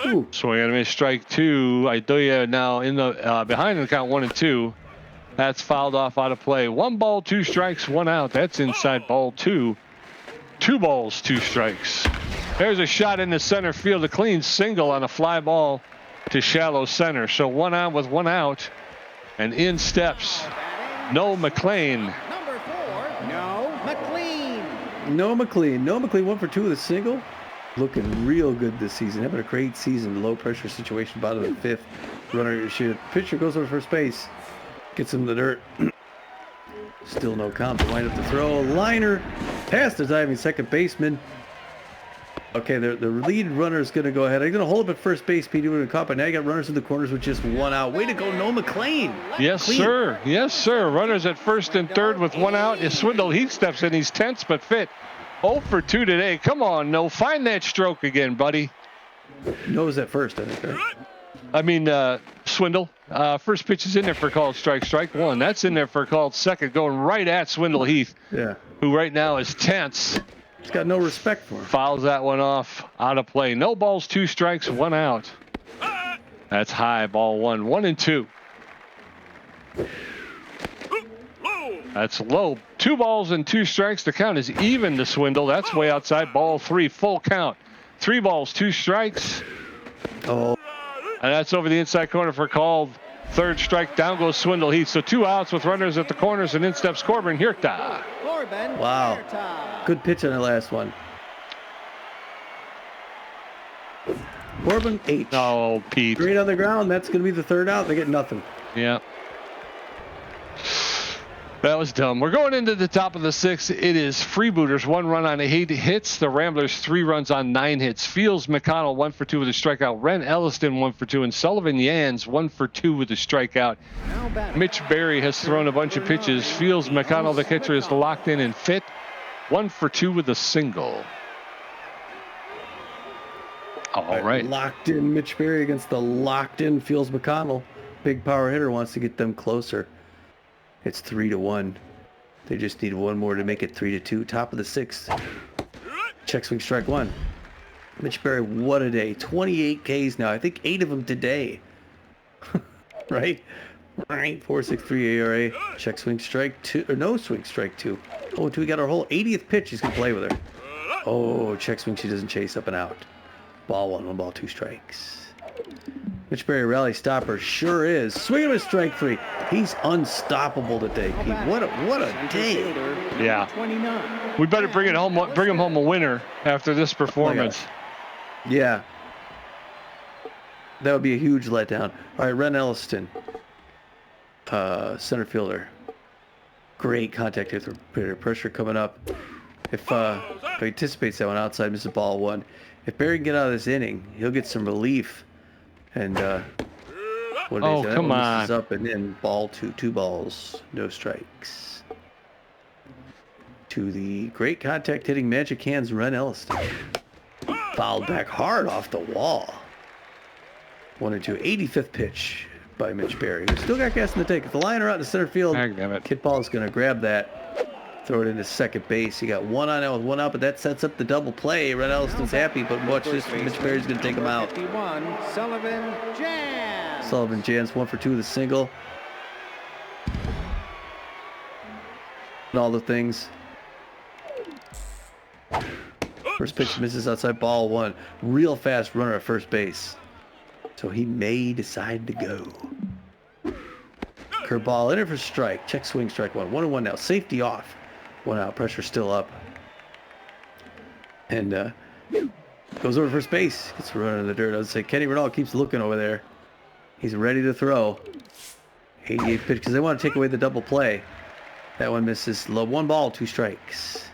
Ooh. Swing and a miss, strike 2. Adoya now in the behind the count 1 and 2. That's fouled off out of play. 1 ball, 2 strikes, 1 out. That's inside ball 2. 2 balls, 2 strikes. There's a shot in the center field, a clean single on a fly ball to shallow center. So 1 on with 1 out, and in steps Noah McLean. Number 4, Noah McLean. Noah McLean 1 for 2 with a single. Looking real good this season. Having a great season. Low pressure situation, bottom of the 5th. Runner shoot. Pitcher goes over first base. Gets him in the dirt. Still no count. They wind up the throw. Liner past the diving second baseman. Okay, the lead runner is going to go ahead. They're going to hold up at first base. Pete doing a cop, but now you got runners in the corners with just 1 out. Way to go, Noah McLean. Yes, sir. Yes, sir. Runners at first and third with 1 out. Is Swindle Heath steps in. He's tense but fit. 0 for 2 today. Come on, Noah. Find that stroke again, buddy. Noah's at first, I think, right? I mean, Swindle. First pitch is in there for called strike. Strike 1. That's in there for called second. Going right at Swindle Heath. Yeah. Who right now is tense. He's got no respect for him. Fouls that one off. Out of play. No balls, 2 strikes, 1 out. That's high. Ball 1. 1 and 2. That's low. 2 balls and 2 strikes. The count is even to Swindle. That's way outside. Ball 3. Full count. 3 balls, 2 strikes. Oh. And that's over the inside corner for called. 3rd strike. Down goes Swindle Heath. So 2 outs with runners at the corners, and in steps Corbin Hirta. Wow. Good pitch on the last one. Corbin H. Oh, Pete. Straight on the ground. That's going to be the 3rd out. They get nothing. Yeah. That was dumb. We're going into the top of the 6th. It is Freebooters, 1 run on 8 hits. The Ramblers, 3 runs on 9 hits. Fields McConnell, 1 for 2 with a strikeout. Ren Elliston, 1 for 2. And Sullivan Yans, 1 for 2 with a strikeout. Mitch Berry has thrown a bunch of pitches. Fields McConnell, the catcher, is locked in and fit. 1 for 2 with a single. All right. Locked in Mitch Berry against the locked in Fields McConnell. Big power hitter wants to get them closer. It's 3-1. They just need 1 more to make it 3-2. Top of the 6th. Check swing strike 1. Mitch Berry, what a day. 28 Ks now. I think 8 of them today. Right? 4.63 ERA. Check swing strike 2. Or no swing strike 2. Oh, until we got our whole 80th pitch. He's going to play with her. Oh, check swing. She doesn't chase up and out. Ball 1, 1 ball, 2 strikes. Mitch Berry rally stopper sure is. Swing him a strike 3. He's unstoppable today, Pete. What a day. Yeah. We better bring him home a winner after this performance. Yeah. That would be a huge letdown. All right, Ren Elliston, center fielder. Great contact hitter. Pressure coming up. If he anticipates that one outside, misses ball 1. If Berry can get out of this inning, he'll get some relief. And come on. Up and then ball 2, 2 balls, no strikes. To the great contact hitting magic hands, Ren Elliston. Fouled back hard off the wall. 1-2, 85th pitch by Mitch Berry. We still got gas in the tank. If the liner out in the center field, Kid Paul is going to grab that, throw it into second base. You got 1 on out with 1 out, but that sets up the double play. Ren Elliston's happy, but watch this. Mitch Berry's going to take him out. 51, Sullivan Jans. Sullivan Jans, 1 for 2 with a single. And all the things. First pitch misses outside, ball 1. Real fast runner at first base. So he may decide to go. Curveball in it for strike. Check swing strike 1. 1-1 now. Safety off. 1 out. Pressure still up. And goes over first base. Gets a run in the dirt. I would say Kenny Renal keeps looking over there. He's ready to throw. 88 pitch because they want to take away the double play. That one misses low. 1 ball, 2 strikes.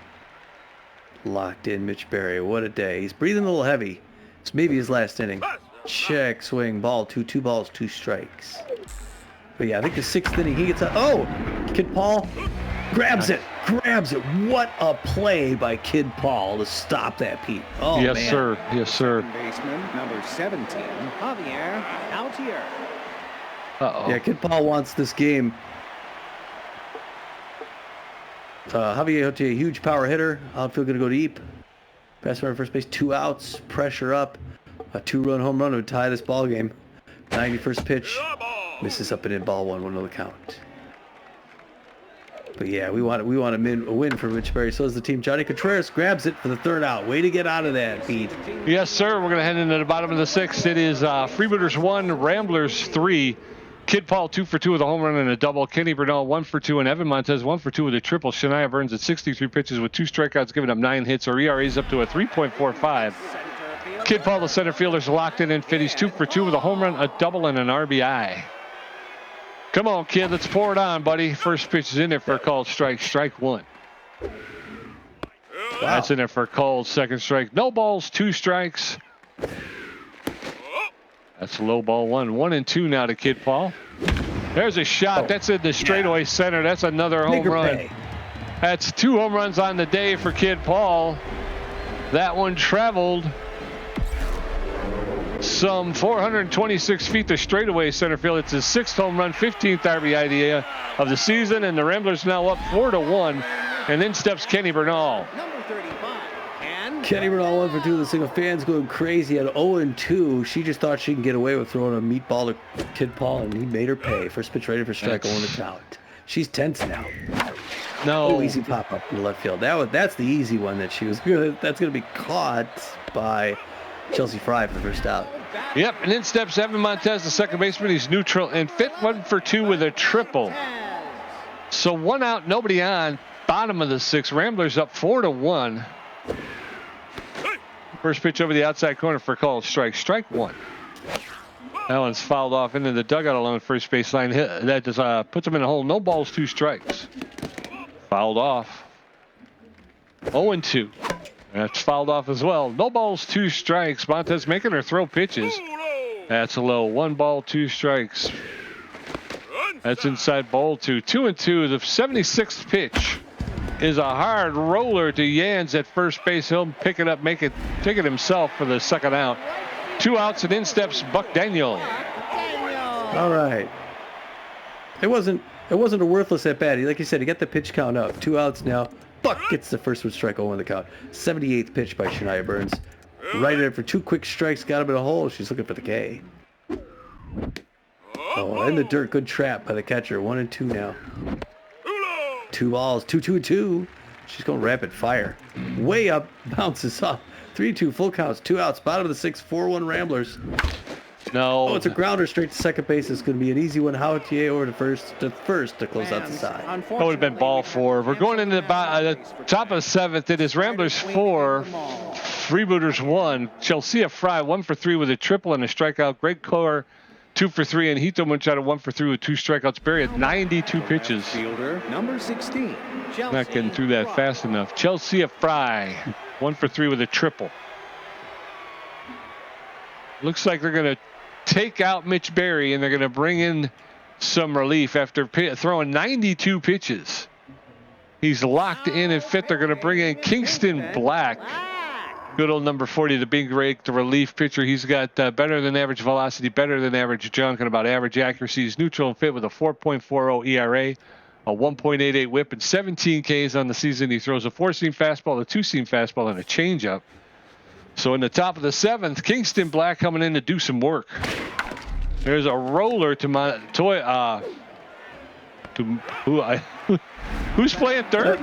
Locked in Mitch Berry. What a day. He's breathing a little heavy. It's maybe his last inning. Check swing ball 2. 2 balls, 2 strikes. But yeah, I think the 6th inning he gets out. Oh, Kid Paul grabs it. grabs it. What a play by Kid Paul to stop that, Pete. Oh, yes, man. sir. Yes, sir. Baseman number 17, Javier Altier. Uh-oh. Yeah, Kid Paul wants this game. Javier Altier, huge power hitter. Outfield going to go deep. Pass runner first base, 2 outs. Pressure up. A 2-run home run would tie this ball game. 91st pitch. Misses up and in, ball 1, 1-0 count. But yeah, we want a win for Rich Berry. So does the team. Johnny Contreras grabs it for the 3rd out. Way to get out of that, Pete. Yes, sir. We're going to head into the bottom of the 6th. It is Freebooters 1, Ramblers 3. Kid Paul 2 for 2 with a home run and a double. Kenny Bernal 1 for 2, and Evan Montez 1 for 2 with a triple. Shania Burns at 63 pitches with 2 strikeouts, giving up 9 hits. Our ERA's up to a 3.45. Kid Paul, the center fielder's locked in and fit. He's 2 for 2 with a home run, a double, and an RBI. Come on, kid. Let's pour it on, buddy. First pitch is in there for a called strike. Strike 1. Wow. That's in there for a called second strike. No balls, 2 strikes. That's a low ball 1. 1 and 2 now to Kid Paul. There's a shot. That's in the straightaway center. That's another home run. That's 2 home runs on the day for Kid Paul. That one traveled some 426 feet to straightaway center field. It's his 6th home run, 15th RBI of the season, and the Ramblers now up 4-1. And then steps Kenny Bernal. Number 35. And Kenny Bernal 1 for 2. The single fans going crazy at 0-2. She just thought she could get away with throwing a meatball to Kid Paul, and he made her pay. First pitch ready for strike, 0-1 count. She's tense now. No. Oh, easy pop up in the left field. That's the easy one that she was gonna. That's gonna be caught by Chelsea Fry for the first out. Yep, and then steps Evan Montez, the second baseman. He's neutral and fit 1 for 2 with a triple. So 1 out, nobody on. Bottom of the 6th. Ramblers up 4-1. First pitch over the outside corner for a called strike. Strike 1. That one's fouled off into the dugout along first baseline. That just puts him in a hole. No balls, 2 strikes. Fouled off. 0-2. That's fouled off as well. No balls, 2 strikes. Montez making her throw pitches. That's a low. 1 ball, 2 strikes. That's inside ball 2. 2-2. The 76th pitch is a hard roller to Yans at first base. He'll pick it up, take it himself for the 2nd out. 2 outs and in steps Buck Daniel. All right. It wasn't a worthless at bat. Like you said, he got the pitch count up. 2 outs now. Buck gets the first one strike 0 in the count. 78th pitch by Shania Burns. Right in for 2 quick strikes. Got him in a hole. She's looking for the K. Oh, in the dirt. Good trap by the catcher. 1-2 now. 2 balls. 2-2-2. She's going rapid fire. Way up. Bounces up. 3-2 full counts. 2 outs. Bottom of the 6th. 4-1 Ramblers. No. Oh, it's a grounder straight to second base. It's going to be an easy one. Jautier over to first to close out the side. That would have been ball 4. We're going into the top of the 7th. It is Ramblers 4, Freebooters 1. Chelsea Fry 1 for 3 with a triple and a strikeout. Greg Kohler 2 for 3, and Hito Machado 1 for 3 with 2 strikeouts. Barry at 92 pitches. fielder number 16. Not getting through that fast enough. Chelsea Fry 1 for 3 with a triple. Looks like they're going to take out Mitch Berry, and they're going to bring in some relief after throwing 92 pitches. He's locked in and fit. They're going to bring in Kingston Black. Good old number 40, the big rake, the relief pitcher. He's got better than average velocity, better than average junk, and about average accuracy. He's neutral and fit with a 4.40 ERA, a 1.88 whip, and 17 Ks on the season. He throws a 4-seam fastball, a 2-seam fastball, and a changeup. So in the top of the 7th, Kingston Black coming in to do some work. There's a roller to who's playing third?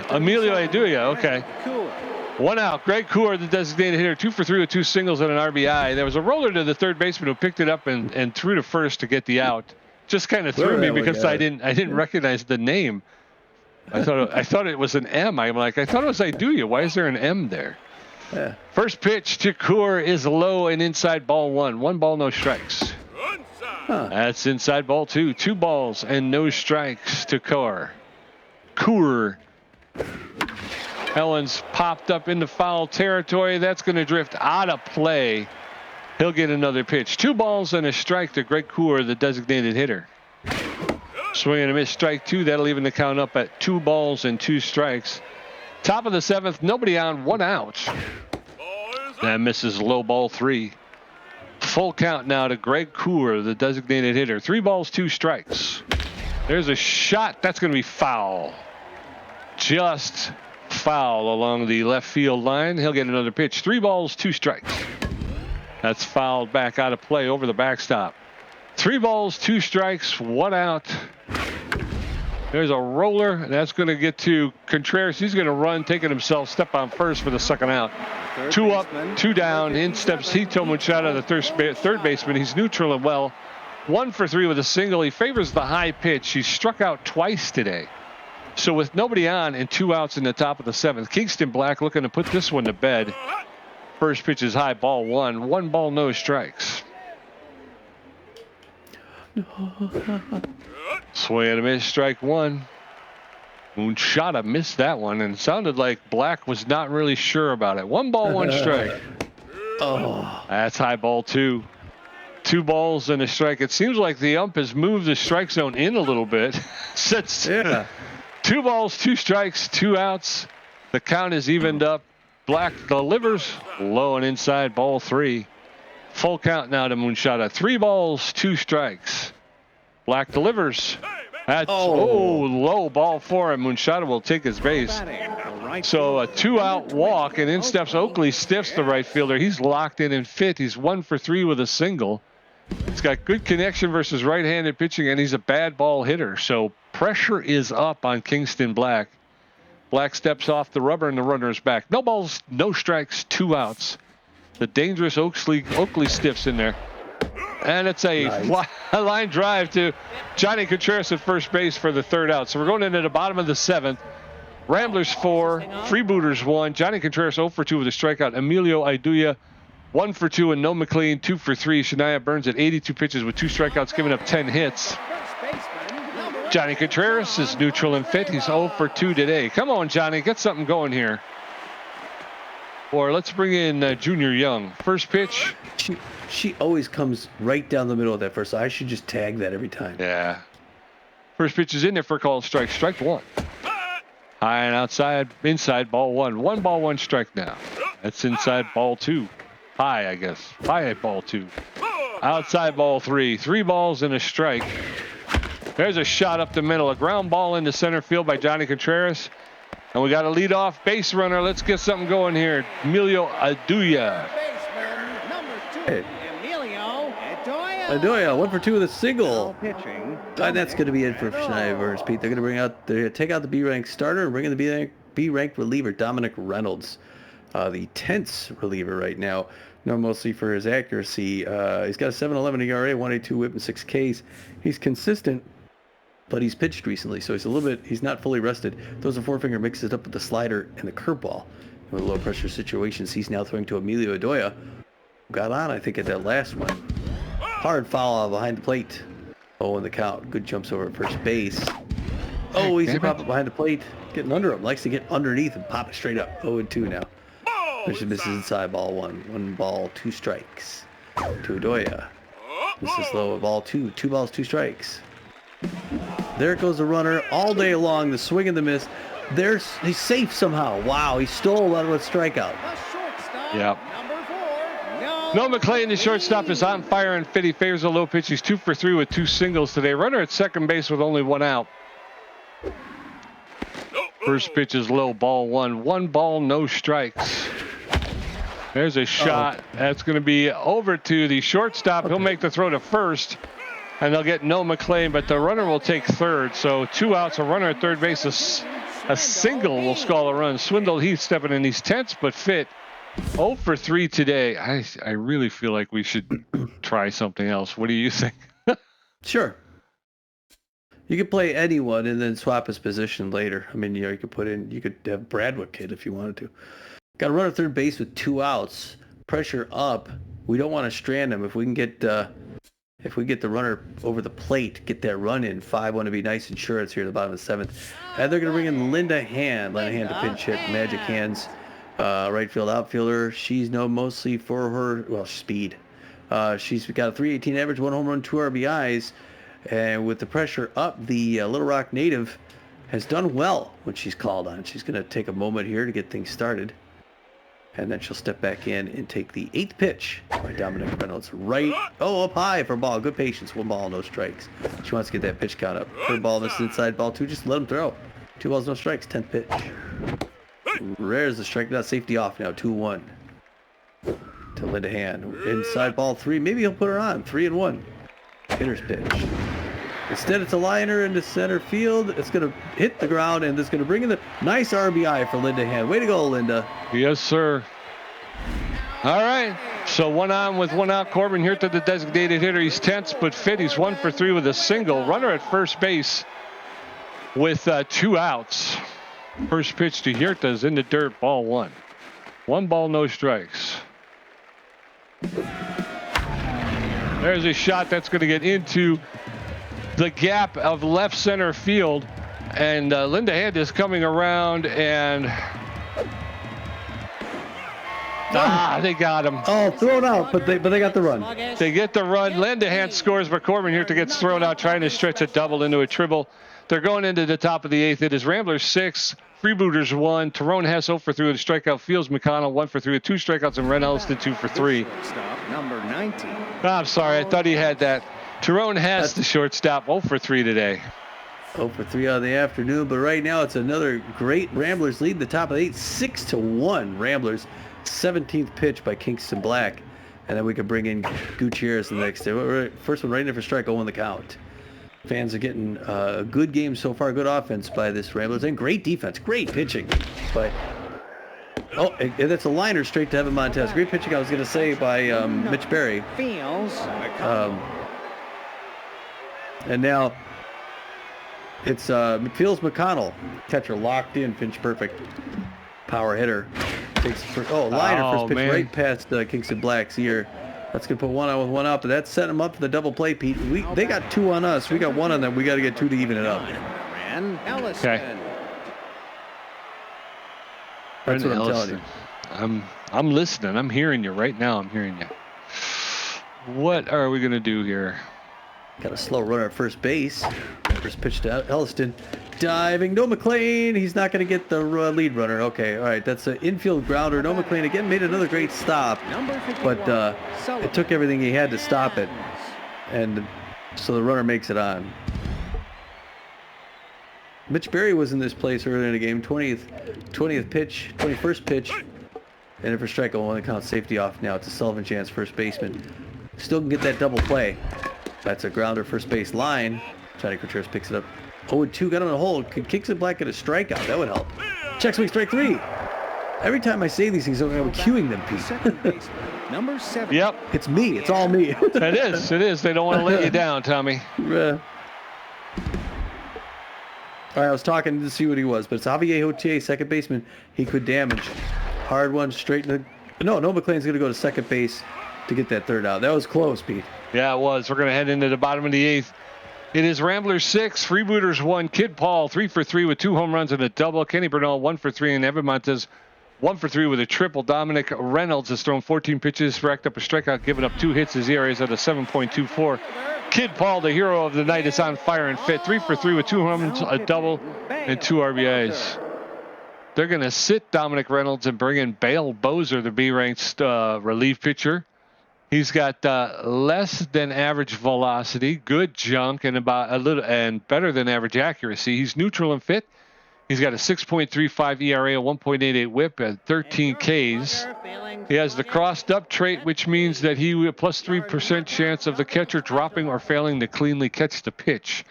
Emilio Aduya. Okay. 1 out. Greg Kohler, the designated hitter, 2 for 3 with 2 singles and an RBI. There was a roller to the third baseman who picked it up and threw to first to get the out. Just kind of threw me because I didn't recognize the name. I thought it was an M. I'm like, I thought it was Aduya. Why is there an M there? Yeah. First pitch to Kohler is low and inside ball 1. 1 ball, no strikes. Huh. That's inside ball 2. 2 balls and no strikes to Kohler. Ellen's popped up into foul territory. That's going to drift out of play. He'll get another pitch. 2 balls and a strike to Greg Kohler, the designated hitter. Swing and a miss, strike 2. That'll even the count up at 2 balls and 2 strikes. Top of the 7th, nobody on, 1 out. That misses low, ball 3. Full count now to Greg Cooler, the designated hitter. 3 balls, 2 strikes. There's a shot. That's going to be foul. Just foul along the left field line. He'll get another pitch. 3 balls, 2 strikes. That's fouled back out of play over the backstop. 3 balls, 2 strikes, 1 out. There's a roller. That's going to get to Contreras. He's going to run, taking himself, step on first for the 2nd out. 2 up, 2 down. In steps Hito Machado, the third baseman. He's neutral and well. 1 for 3 with a single. He favors the high pitch. He's struck out twice today. So with nobody on and 2 outs in the top of the 7th, Kingston Black looking to put this one to bed. First pitch is high, ball 1. 1 ball, no strikes. Swing and a miss, strike 1. Moonshada missed that one, and it sounded like Black was not really sure about it. 1 ball, 1 strike. Oh, That's high, ball 2. 2 balls and a strike. It seems like the ump has moved the strike zone in a little bit. Since 2 balls, 2 strikes, 2 outs. The count is evened up. Black delivers low and inside, ball 3. Full count now to Moonshada. 3 balls, 2 strikes. Black delivers. That's low, ball 4, and Moonshada will take his base. So a 2-out walk, and in steps Oakley, stiffs the right fielder. He's locked in and fit. He's 1 for 3 with a single. He's got good connection versus right-handed pitching, and he's a bad ball hitter. So pressure is up on Kingston Black. Black steps off the rubber, and the runner is back. No balls, no strikes, 2 outs. The dangerous Oakley stiffs in there. And it's a line drive to Johnny Contreras at first base for the 3rd out. So we're going into the bottom of the 7th. Ramblers 4, Freebooters 1. Johnny Contreras 0 for 2 with a strikeout. Emilio Iduya 1 for 2, and No McLean 2 for 3. Shania Burns at 82 pitches with 2 strikeouts, giving up 10 hits. Johnny Contreras is neutral and fit. He's 0 for 2 today. Come on, Johnny, get something going here. Or let's bring in Junior Young. First pitch. She always comes right down the middle of that first. I should just tag that every time. Yeah. First pitch is in there for a called strike. Strike 1. High and outside, inside, ball 1. 1 ball, 1 strike now. That's inside, ball 2. High, I guess. High, ball 2. Outside, ball 3. 3 balls and a strike. There's a shot up the middle. A ground ball into center field by Johnny Contreras. And we got a leadoff base runner. Let's get something going here. Emilio Iduya. Iduya, 1 for 2 with a single. And that's going to be it for Shania Burns, Pete. They're going to take out the B-ranked starter and bring in the B-ranked reliever, Dominic Reynolds, the tense reliever right now. Known mostly for his accuracy. He's got a 7.11 ERA, 1.82 WHIP, and 6 Ks. He's consistent, but he's pitched recently, so he's not fully rested. Throws a four-finger, mixes it up with the slider and the curveball. With low-pressure situations, he's now throwing to Emilio Iduya. Got on, I think, at that last one. Hard foul behind the plate. Oh, in the count. Good jumps over at first base. Oh, easy pop up behind the plate. Getting under him. Likes to get underneath and pop it straight up. 0-2 now. There's misses inside, ball 1. 1 ball, 2 strikes. To Iduya. Misses low, ball 2. 2 balls, 2 strikes. There goes the runner all day long. The swing and the miss. He's safe somehow. Wow, he stole a lot of strikeout. Yep. No McLean, the shortstop, is on fire and fit. He favors a low pitch. He's 2 for 3 with 2 singles today. Runner at second base with only 1 out. First pitch is low, ball 1. 1 ball, no strikes. There's a shot. That's going to be over to the shortstop. He'll make the throw to first, and they'll get no McLean, but the runner will take third. So 2 outs, a runner at third base. A single will score a run. Swindle Heath stepping in. He's tense but fit. 0 for 3 today. I really feel like we should try something else. What do you think? Sure. You could play anyone and then swap his position later. I mean, you could have Bradwick kid if you wanted to. Got to run at third base with 2 outs. Pressure up. We don't want to strand him. If we get the runner over the plate, get that run in. 5-1 to be nice insurance here at the bottom of the 7th. And they're going to bring in Linda Hand to pinch hit. Magic Hands. Right field outfielder. She's known mostly for her speed. She's got a .318 average, 1 home run, 2 RBIs. And with the pressure up, the Little Rock native has done well when she's called on. She's going to take a moment here to get things started. And then she'll step back in and take the 8th pitch by Dominic Reynolds. Right, up high for a ball. Good patience. 1 ball, no strikes. She wants to get that pitch count up. Third ball, misses inside. Ball 2, just let him throw. 2 balls, no strikes. 10th pitch. There's the strike. Not safety off now. 2-1 to Linda Hand. Inside ball 3. Maybe he'll put her on. 3-1. Hitter's pitch. Instead, it's a liner into center field. It's going to hit the ground, and it's going to bring in the nice RBI for Linda Hand. Way to go, Linda. Yes, sir. All right. So 1 on with 1 out. Corbin here to the designated hitter. He's tense but fit. He's 1 for 3 with a single. Runner at first base with 2 outs. First pitch to Huerta's in the dirt. Ball 1. 1 ball, no strikes. There's a shot that's going to get into the gap of left center field, and Linda Hand is coming around, and they got him. Oh, thrown out, but they got the run. They get the run. Linda Hand scores, but Corbin here gets thrown out, trying to stretch a double into a triple. They're going into the top of the 8th. It is Ramblers 6, Freebooters 1. Tyrone Hess 0 for 3 with a strikeout. Fields McConnell 1 for 3 with 2 strikeouts, and Ren Elliston 2 for 3. Number 19. I'm sorry, I thought he had that. Tyrone Hess, the shortstop, 0 for 3 today. 0 for 3 on the afternoon, but right now it's another great Ramblers lead. The top of the 8th, 6-1 Ramblers. 17th pitch by Kingston Black, and then we can bring in Gutierrez the next day. First one right in for strike, 0 on the count. Fans are getting a good game so far, good offense by this Ramblers, and great defense, great pitching. But and that's a liner straight to Evan Montez. Great pitching, I was going to say, by Mitch Berry. And now it's Fields McConnell, catcher locked in, pinch perfect, power hitter. Takes liner first pitch right past Kingston Black's ear. That's gonna put 1 out with 1 out, but that's setting them up for the double play, Pete. They got 2 on us. We got 1 on them. We got to get 2 to even it up. Okay. That's what I'm telling you. I'm listening. I'm hearing you right now. I'm hearing you. What are we gonna do here? Got a slow runner at first base. First pitch to Elliston. Diving. No McLean. He's not going to get the lead runner. Okay. All right. That's an infield grounder. No McLean again made another great stop. But it took everything he had to stop it. And so the runner makes it on. Mitch Berry was in this place earlier in the game. 20th pitch. 21st pitch. And for strike, 0 on the count. Safety off now. It's a Sullivan chance, first baseman. Still can get that double play. That's a grounder first base line. Johnny Contreras picks it up. 0-2, got him in a hole. Could Kingston Black get a strikeout? That would help. Check swing, strike 3. Every time I say these things, I'm cueing them, Pete. Number 7. Yep. It's me. It's all me. It is. It is. They don't want to let you down, Tommy. All right, I was talking to see what he was, but it's Javier Hotier, second baseman. He could damage. Hard one, straight in the... No McLean's going to go to second base to get that 3rd out. That was close, Pete. Yeah, it was. We're going to head into the bottom of the 8th. It is Ramblers 6, Freebooters 1. Kid Paul 3 for 3 with 2 home runs and a double. Kenny Bernal 1 for 3, and Evan Montez 1 for 3 with a triple. Dominic Reynolds has thrown 14 pitches, racked up a strikeout, given up 2 hits. His ERA is at a 7.24. Kid Paul, the hero of the night, is on fire and fit. 3 for 3 with 2 home runs, a double, and 2 RBIs. They're going to sit Dominic Reynolds and bring in Bale Bozer, the B-ranked relief pitcher. He's got less than average velocity, good junk, and about a little and better than average accuracy. He's neutral and fit. He's got a 6.35 ERA, a 1.88 WHIP, and 13 Ks. He has the crossed up trait, which means that he a plus 3% chance of the catcher dropping or failing to cleanly catch the pitch.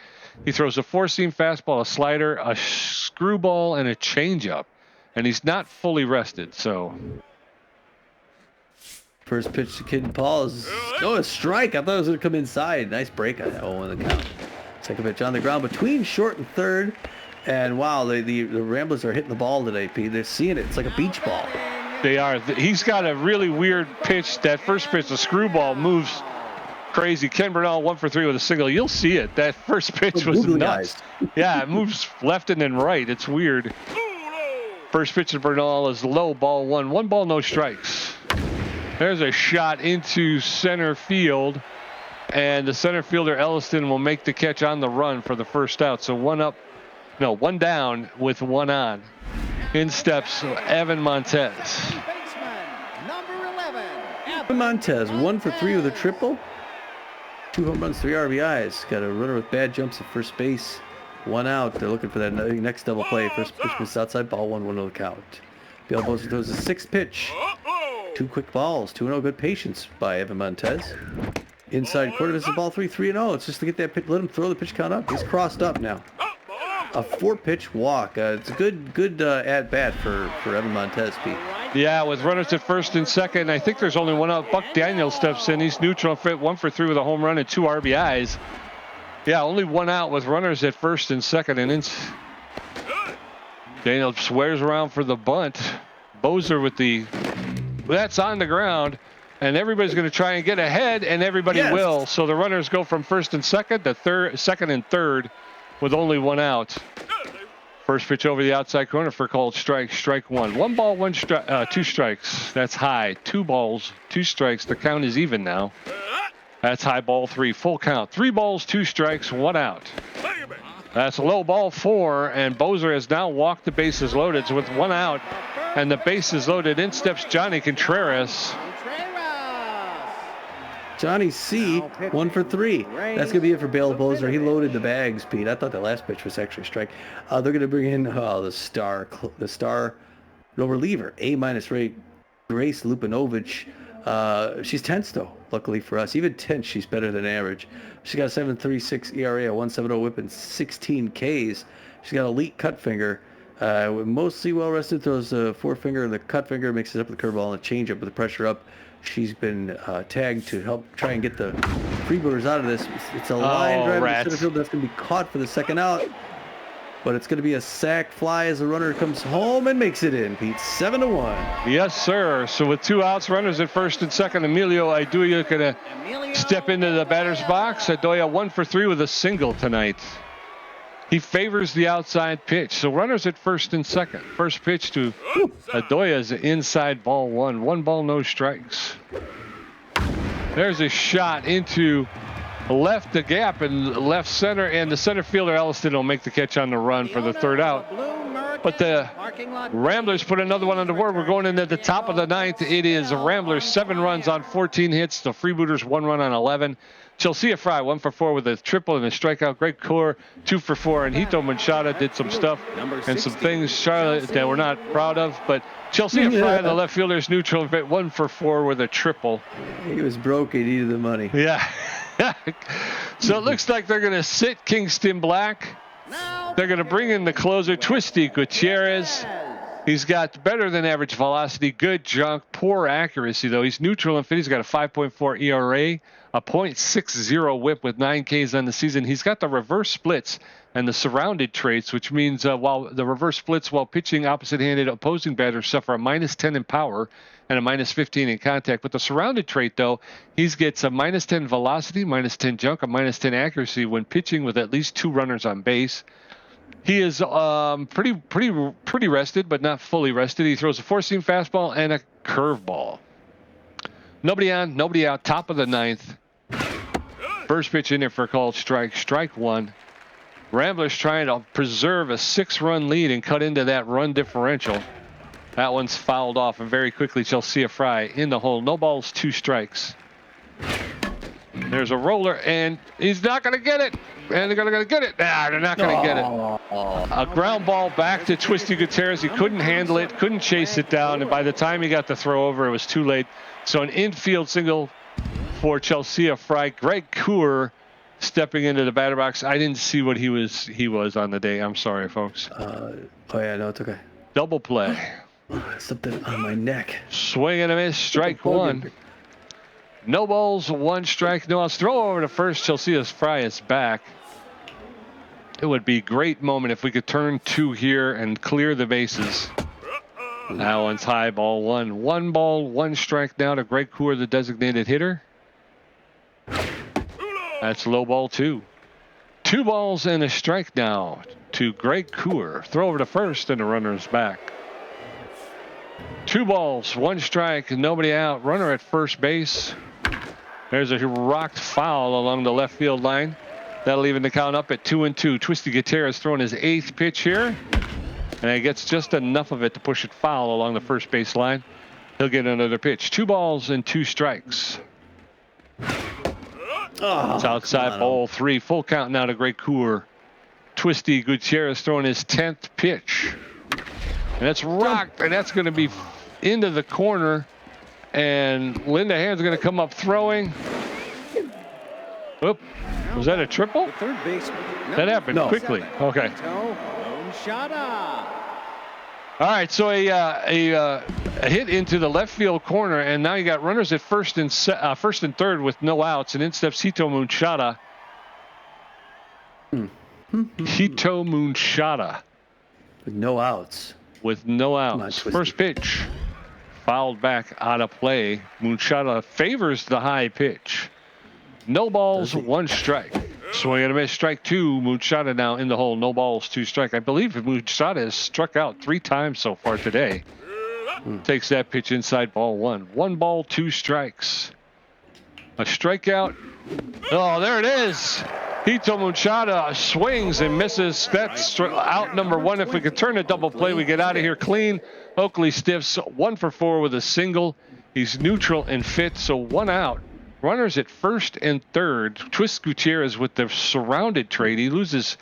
He throws a 4-seam fastball, a slider, a screwball, and a changeup, and he's not fully rested. So. First pitch to Kid Paul is a strike. I thought it was going to come inside. Nice break on that 0 on the count. Second pitch on the ground between short and third. And wow, the Ramblers are hitting the ball today, Pete. They're seeing it. It's like a beach ball. They are. He's got a really weird pitch. That first pitch, the screwball, moves crazy. Ken Bernal 1 for 3 with a single. You'll see it. That first pitch was nuts. Yeah, it moves left and then right. It's weird. First pitch to Bernal is low, ball 1. 1 ball, no strikes. There's a shot into center field. and the center fielder Elliston will make the catch on the run for the first out. So one down with one on. In steps Evan Montez. Evan Montez, 1 for 3 with a triple. 2 home runs, 3 RBIs. Got a runner with bad jumps at first base. 1 out. They're looking for that next double play. First pitch was outside, ball 1-1 to the count. Bielbosa throws a 6th pitch. 2 quick balls. 2-0 good patience by Evan Montez. Inside quarter, this is ball 3-0. It's just to get that pitch, let him throw the pitch count up. He's crossed up now. A 4-pitch walk. It's a good at bat for Evan Montez, Pete. Yeah, with runners at first and second, I think there's only 1 out. Buck Daniels steps in. He's neutral fit, 1 for 3 with a home run and 2 RBIs. Yeah, only 1 out with runners at first and second. And Daniels swears around for the bunt. Bozer with that's on the ground. And everybody's going to try and get ahead, and everybody will. So the runners go from first and second to second and third with only 1 out. First pitch over the outside corner for called strike. Strike 1. 1 ball, 2 strikes. That's high. 2 balls, 2 strikes. The count is even now. That's high, ball 3. Full count. 3 balls, 2 strikes, 1 out. That's low, ball 4, and Bozer has now walked the bases loaded. So with 1 out and the bases loaded, in steps Johnny Contreras. Johnny C, 1 for 3. That's going to be it for Bill Bozer. He loaded the bags, Pete. I thought the last pitch was actually a strike. They're going to bring in the star no reliever, A- rate, Grace Lupinovich. She's tense, though, luckily for us. Even tense, she's better than average. She's got a 7.36 ERA, a 1.70 whip, and 16 Ks. She's got elite cut finger. Mostly well-rested, throws the forefinger and the cut finger, mixes up with the curveball and a changeup with the pressure up. She's been tagged to help try and get the Freebooters out of this. It's a line drive to center field that's going to be caught for the second out. But it's going to be a sac fly as the runner comes home and makes it in, Pete. 7-1. Yes, sir. So with 2 outs, runners at first and second, Emilio Iduya going to step into the batter's box. Iduya 1 for 3 with a single tonight. He favors the outside pitch. So runners at first and second. First pitch to Iduya's inside ball 1. 1 ball, no strikes. There's a shot into left the gap and left center, and the center fielder Elliston will make the catch on the run for the 3rd out. But the Ramblers put another one on the board. We're going into the top of the 9th. It is Ramblers 7 runs on 14 hits. The Freebooters 1 run on 11. Chelsea Fry 1 for 4 with a triple and a strikeout. Greg Kaur 2 for 4, and Hito Manchada did some stuff and some things Charlotte that we're not proud of. But Chelsea Fry, the left fielder's neutral, 1 for 4 with a triple. He was broke. He needed the money. Yeah. So it looks like they're going to sit Kingston Black. They're going to bring in the closer, Twisty Gutierrez. He's got better than average velocity, good junk, poor accuracy, though. He's neutral and fit. He's got a 5.4 ERA, a .60 whip with 9 Ks on the season. He's got the reverse splits and the surrounded traits, which means while the reverse splits while pitching opposite-handed opposing batters suffer a -10 in power and a -15 in contact. But the surrounded trait, though, he gets a -10 velocity, -10 junk, a -10 accuracy when pitching with at least 2 runners on base. He is pretty rested, but not fully rested. He throws a 4-seam fastball and a curveball. Nobody on, nobody out. Top of the 9th. First pitch in there for a called strike. Strike 1. Ramblers trying to preserve a 6-run lead and cut into that run differential. That one's fouled off, and very quickly Chelsea Fry in the hole. No balls, 2 strikes. There's a roller, and he's not going to get it. And they're going to get it. Nah, they're not going to get it. A ground ball back to Twisty Gutierrez. He couldn't handle it, couldn't chase it down, and by the time he got the throw over, it was too late. So an infield single for Chelsea Fry. Greg Kaur stepping into the batter box. I didn't see what he was on the day. I'm sorry, folks. Oh yeah, no, it's okay. Double play. Something on my neck. Swing and a miss. Strike 1. No balls, 1 strike, no outs. Throw over to first. Chelsea Fry is back. It would be a great moment if we could turn 2 here and clear the bases. That one's high, ball 1. 1 ball, 1 strike now to Greg Kaur, the designated hitter. That's low ball 2. 2 balls and a strike now to Greg Kaur. Throw over to first and the runner's back. 2 balls, 1 strike, nobody out. Runner at first base. There's a rocked foul along the left field line. That'll even the count up at 2-2. Twisty Gutierrez throwing his 8th pitch here. And he gets just enough of it to push it foul along the first base line. He'll get another pitch. 2 balls and 2 strikes. Oh, it's outside ball 3. Full count now to Greg Coor. Twisty Gutierrez throwing his 10th pitch. And it's rocked, and that's going to be into the corner. And Linda Hand's going to come up throwing. Oop. Was that a triple? Third baseman. That happened quickly. Okay. All right, so a hit into the left field corner, and now you got runners at first and third with no outs, and in steps Hito Munchada. Hito Munchada. With no outs. With no outs. First pitch. Fouled back out of play. Munchada favors the high pitch. No balls, 1 strike. Swing and a miss, strike 2. Munchada now in the hole. No balls, 2 strike. I believe Munchada has struck out 3 times so far today. Takes that pitch inside ball 1. 1 ball, 2 strikes. A strikeout. Oh, there it is. Hito Munchada swings and misses. That's out number 1. If we could turn a double play, we get out of here clean. Oakley Stiffs 1 for 4 with a single. He's neutral and fit, so 1 out. Runners at first and third. Twist Gutierrez with the surrounded trade. He loses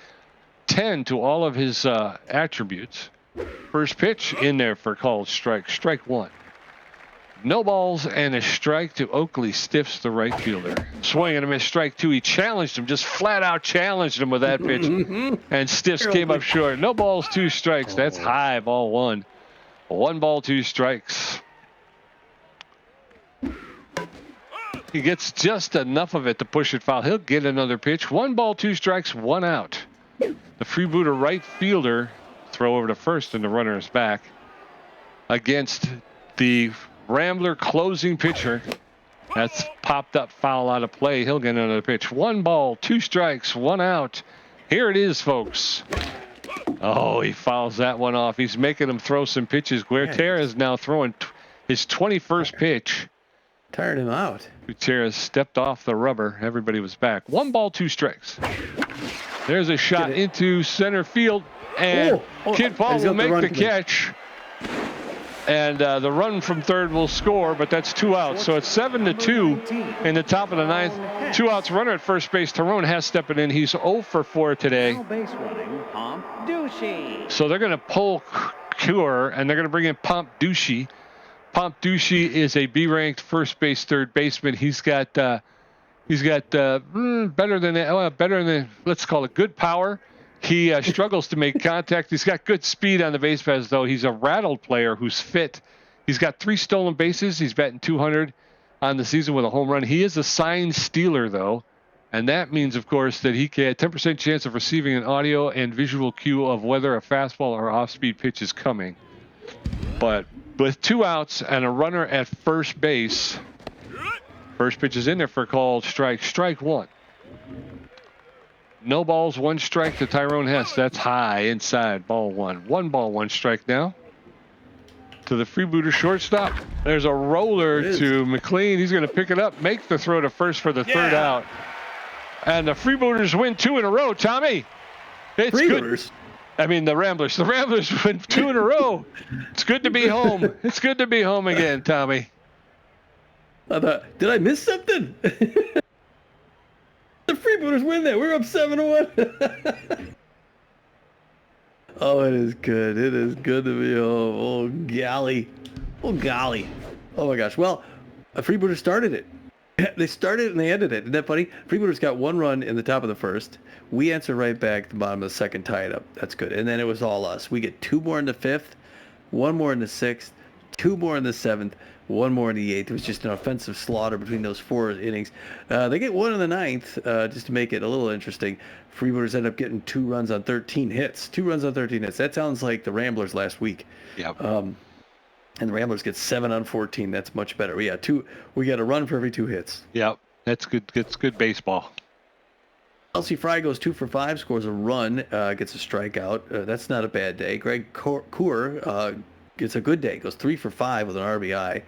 10 to all of his attributes. First pitch in there for called strike. Strike 1. No balls and a strike to Oakley Stiffs, the right fielder. Swing and a miss, strike 2. He challenged him, just flat out challenged him with that pitch. And Stiffs came up short. No balls, 2 strikes. That's high, ball 1. 1 ball, 2 strikes. He gets just enough of it to push it foul. He'll get another pitch. 1 ball, 2 strikes, 1 out. The Freebooter right fielder throw over to first, and the runner is back against the Rambler closing pitcher. That's popped up foul out of play. He'll get another pitch. 1 ball, 2 strikes, 1 out. Here it is, folks. Oh, he fouls that one off. He's making him throw some pitches. Gutierrez is now throwing his 21st pitch. Tired him out. Gutierrez stepped off the rubber. Everybody was back. 1 ball, 2 strikes. There's a shot into center field, and Kid Paul will make the catch. And the run from third will score, but that's 2 outs. So it's 7-2 in the top of the 9th. 2 outs. Runner at first base. Tyrone Hess stepping in. He's 0 for 4 today. So they're going to pull Cure, and they're going to bring in Pomp Ducey. Pomp Ducey is a B-ranked first base, third baseman. He's got better than let's call it good power. He struggles to make contact. He's got good speed on the base paths, though. He's a rattled player who's fit. He's got 3 stolen bases. He's batting .200 on the season with a home run. He is a sign stealer, though, and that means, of course, that he can 10% chance of receiving an audio and visual cue of whether a fastball or off-speed pitch is coming. But with 2 outs and a runner at first base, first pitch is in there for a called strike. Strike 1. No balls, 1 strike to Tyrone Hess. That's high inside ball 1. 1 ball, 1 strike now to the Freebooter shortstop. There's a roller to McLean. He's going to pick it up, make the throw to first for the third out. And the Freebooters win 2 in a row, Tommy. It's Freebooters? Good. I mean, the Ramblers. The Ramblers win 2 in a row. It's good to be home. It's good to be home again, Tommy. Did I miss something? The Freebooters win that. We're up 7-1. Oh, it is good. It is good to be home. Oh, golly. Oh, golly. Oh, my gosh. Well, Freebooters started it. They started and they ended it. Isn't that funny? Freebooters got 1 run in the top of the first. We answered right back at the bottom of the second, tie it up. That's good. And then it was all us. We get 2 more in the 5th, 1 more in the 6th, 2 more in the 7th, 1 more in the 8th. It was just an offensive slaughter between those 4 innings. They get 1 in the 9th just to make it a little interesting. Freebooters end up getting 2 runs on 13 hits. 2 runs on 13 hits. That sounds like the Ramblers last week. Yep. And the Ramblers get 7 on 14. That's much better. We got a run for every 2 hits. Yep. That's good. It's good baseball. Elsie Fry goes 2 for 5, scores a run, gets a strikeout. That's not a bad day. Greg Coor gets a good day, goes 3 for 5 with an RBI.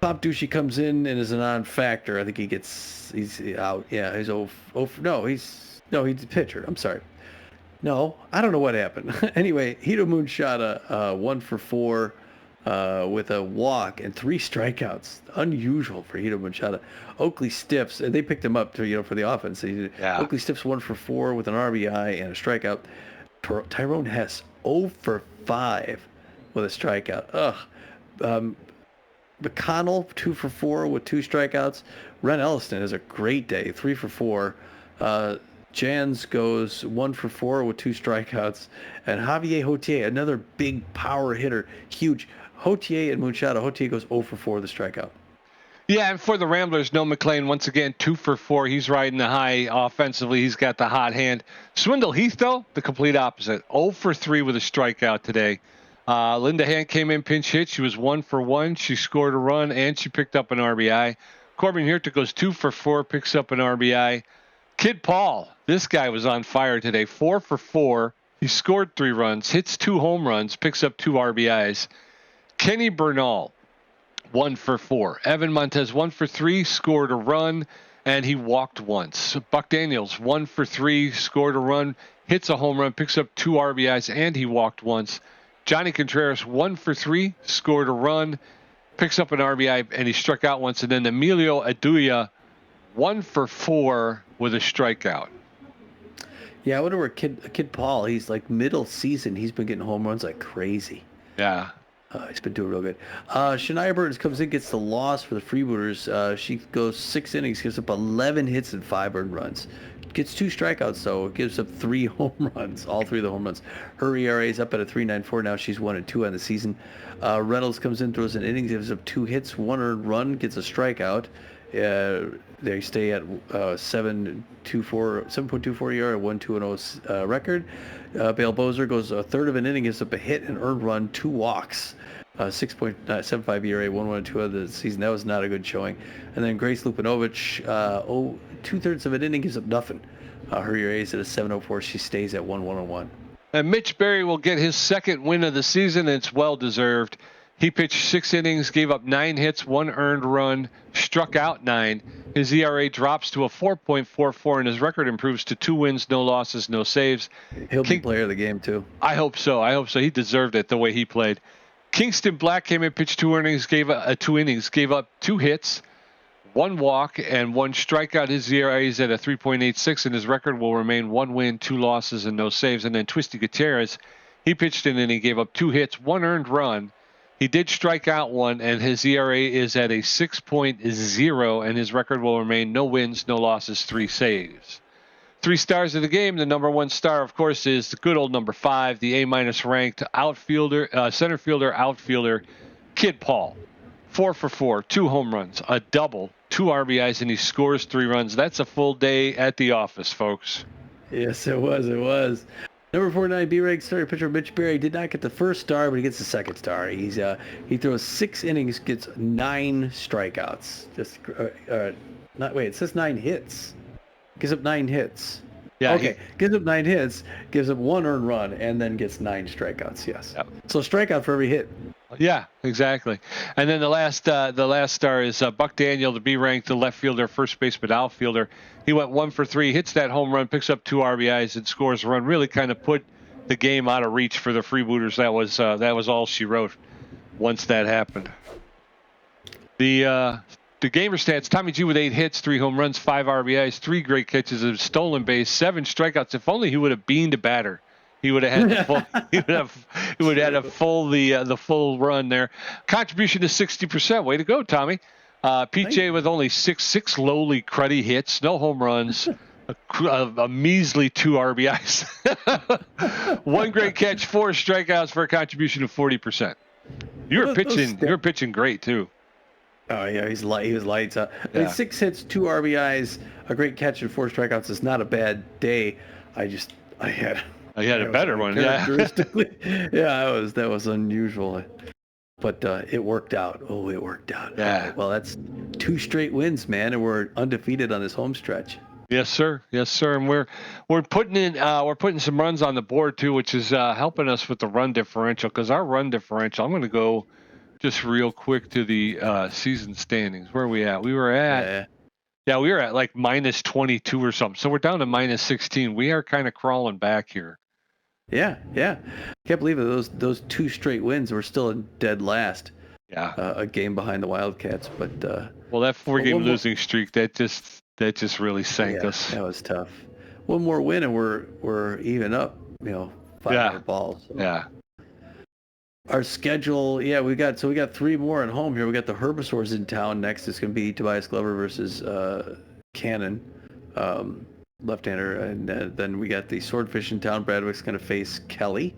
Pop Douchey comes in and is a non-factor. I think he's out. Yeah, he's no, he's the pitcher. I'm sorry. No, I don't know what happened. Anyway, Hito Moonshot 1 for 4 with a walk and 3 strikeouts. Unusual for Hito Moonshot. Oakley Stiffs, and they picked him up to for the offense. Yeah. Oakley Stiffs 1 for 4 with an RBI and a strikeout. Tyrone Hess 0 for 5 with a strikeout. McConnell 2 for 4 with 2 strikeouts. Ren Elliston has a great day, 3 for 4. Jans goes 1 for 4 with 2 strikeouts, and Javier Hotier, another big power hitter, huge. Hotier and Moonshot. Hotier goes 0 for 4 with a strikeout. Yeah, and for the Ramblers, Noah McLean, once again, 2 for 4. He's riding the high offensively. He's got the hot hand. Swindle Heath, though, the complete opposite. 0 for 3 with a strikeout today. Linda Hand came in pinch hit. She was 1 for 1. She scored a run, and she picked up an RBI. Corbin Hirta goes 2 for 4, picks up an RBI. Kid Paul, this guy was on fire today. 4 for 4. He scored 3 runs, hits 2 home runs, picks up 2 RBIs. Kenny Bernal, 1 for 4. Evan Montez, 1 for 3, scored a run, and he walked once. Buck Daniels, 1 for 3, scored a run, hits a home run, picks up 2 RBIs, and he walked once. Johnny Contreras, 1 for 3, scored a run, picks up an RBI, and he struck out once. And then Emilio Aduya, 1 for 4 with a strikeout. Yeah, I wonder where Kid Paul, he's like middle season. He's been getting home runs like crazy. Yeah. He's been doing real good. Shania Burns comes in, gets the loss for the Freebooters. She goes 6 innings, gives up 11 hits and 5 earned runs. Gets 2 strikeouts, though. Gives up 3 home runs, all 3 of the home runs. Her ERA is up at a 3.94 now. She's 1-2 on the season. Reynolds comes in, throws an inning, gives up 2 hits, 1 earned run, gets a strikeout. They stay at 7.24 ERA, 1-2-0 record. Bale Bozer goes a third of an inning, gives up a hit, an earned run, 2 walks. 6.75 ERA, 1-1-2 of the season. That was not a good showing. And then Grace Lupinovich, 2/3 of an inning, gives up nothing. Her ERA is at a 7.04. She stays at 1-1-1. And Mitch Berry will get his second win of the season, and it's well deserved. He pitched 6 innings, gave up 9 hits, 1 earned run, struck out 9. His ERA drops to a 4.44, and his record improves to 2 wins, no losses, no saves. He'll be player of the game, too. I hope so. He deserved it the way he played. Kingston Black came in, pitched 2 innings, gave up 2 hits, 1 walk, and 1 strikeout. His ERA is at a 3.86, and his record will remain 1 win, 2 losses, and no saves. And then Twisty Gutierrez, he pitched an inning, gave up 2 hits, 1 earned run. He did strike out 1, and his ERA is at a 6.0, and his record will remain no wins, no losses, 3 saves. 3 stars of the game. The number 1 star, of course, is the good old number 5, the A- ranked outfielder, center fielder, outfielder, Kid Paul. 4 for 4, 2 home runs, a double, 2 RBIs, and he scores 3 runs. That's a full day at the office, folks. Yes, it was. Number 49, B-Reg starting pitcher Mitch Berry did not get the first star, but he gets the second star. He throws 6 innings, gets 9 strikeouts. It says 9 hits. Gives up 9 hits. Yeah. Okay, gives up 9 hits, gives up 1 earned run, and then gets 9 strikeouts. Yes. Yep. So strikeout for every hit. Yeah, exactly. And then the last star is Buck Daniel, the B-ranked, the left fielder, first baseman, outfielder. He went 1 for 3, hits that home run, picks up 2 RBIs, and scores a run. Really kind of put the game out of reach for the Freebooters. That was all she wrote once that happened. The gamer stats: Tommy G with 8 hits, 3 home runs, 5 RBIs, 3 great catches, a stolen base, 7 strikeouts. If only he would have beaned a batter. He would have had the full. He would have had the full run there. Contribution to 60%. Way to go, Tommy. PJ with only 6 lowly cruddy hits, no home runs, a measly 2 RBIs, 1 great catch, 4 strikeouts for a contribution of 40%. You're pitching great too. Oh yeah, he was lights out. I mean, Yeah. 6 hits, 2 RBIs, a great catch, and 4 strikeouts is not a bad day. I had a better one. Yeah. Yeah, that was unusual. But it worked out. Oh, it worked out. Yeah. Right, well, that's 2 straight wins, man, and we're undefeated on this home stretch. Yes, sir. And we're putting some runs on the board too, which is helping us with the run differential. Because our run differential, I'm going to go just real quick to the season standings. Where are we at? We were at we were at like minus 22 or something. So we're down to minus 16. We are kind of crawling back here. Yeah. Can't believe it. Those 2 straight wins. We're still in dead last. Yeah. A game behind the Wildcats, but well, that 4-game losing streak that just really sank us. That was tough. One more win and we're even up. 500 balls. So. Yeah. Our schedule, we got 3 more at home here. We got the Herbivores in town next. It's going to be Tobias Glover versus Cannon, left-hander, and then we got the Swordfish in town. Bradwick's going to face Kelly,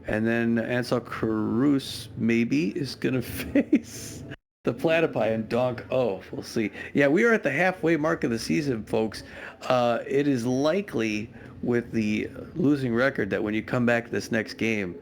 and then Ansel Caruso maybe is going to face the Platypi and Donk. Oh, we'll see. Yeah, we are at the halfway mark of the season, folks. It is likely with the losing record that when you come back to this next game,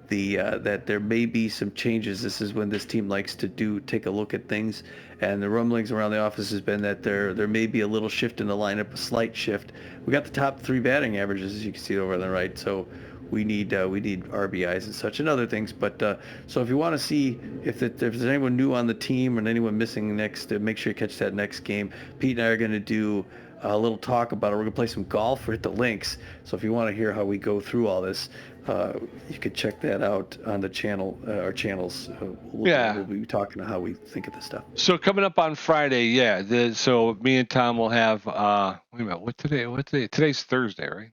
that there may be some changes. This is when this team likes to take a look at things, and the rumblings around the office has been that there may be a little shift in the lineup, a slight shift. We got the top 3 batting averages, as you can see over on the right, so we need RBIs and such and other things. But so if you want to see if there's anyone new on the team and anyone missing next, make sure you catch that next game. Pete and I are going to do a little talk about it. We're going to play some golf at the links. So if you want to hear how we go through all this, you could check that out on the channel, our channels. We'll be talking to how we think of this stuff. So coming up on Friday, so me and Tom will have, wait a minute, what today? Today's Thursday, right?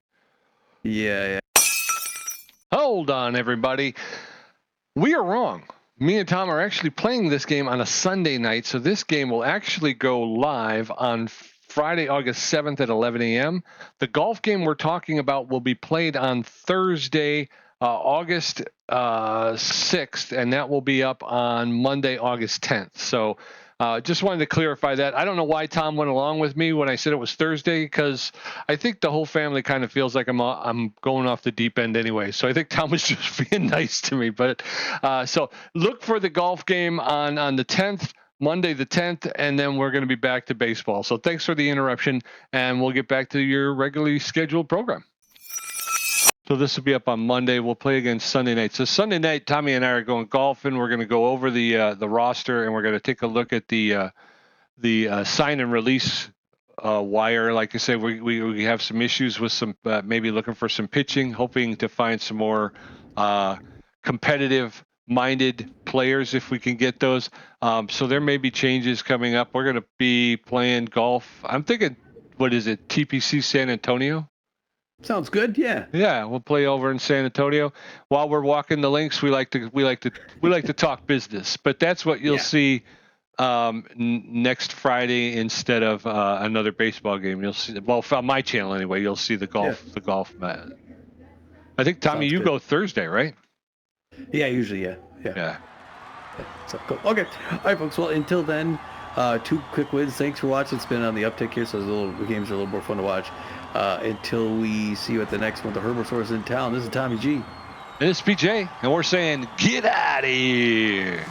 Yeah. Hold on, everybody. We are wrong. Me and Tom are actually playing this game on a Sunday night, so this game will actually go live on Friday, August 7th at 11 a.m. The golf game we're talking about will be played on Thursday, August 6th, and that will be up on Monday, August 10th. So just wanted to clarify that. I don't know why Tom went along with me when I said it was Thursday, because I think the whole family kind of feels like I'm going off the deep end anyway. So I think Tom was just being nice to me. But so look for the golf game on the 10th. Monday the 10th, and then we're going to be back to baseball. So thanks for the interruption, and we'll get back to your regularly scheduled program. So this will be up on Monday. We'll play again Sunday night. So Sunday night, Tommy and I are going golfing. We're going to go over the roster, and we're going to take a look at the sign and release wire. Like I said, we have some issues with some maybe looking for some pitching, hoping to find some more competitive minded players if we can get those. So there may be changes coming up. We're going to be playing golf. I'm thinking, what is it? TPC San Antonio? Sounds good. Yeah. Yeah. We'll play over in San Antonio. While we're walking the links, we like to talk business, but that's what you'll see next Friday instead of another baseball game. You'll see, well, on my channel anyway, you'll see the golf match. I think Tommy, you go Thursday, right? Yeah, usually, yeah. So cool. Okay. All right, folks. Well, until then, 2 quick wins. Thanks for watching. It's been on the uptick here, so the games are a little more fun to watch. Until we see you at the next one, the Herbivores in town. This is Tommy G. And this is PJ, and we're saying, get out of here.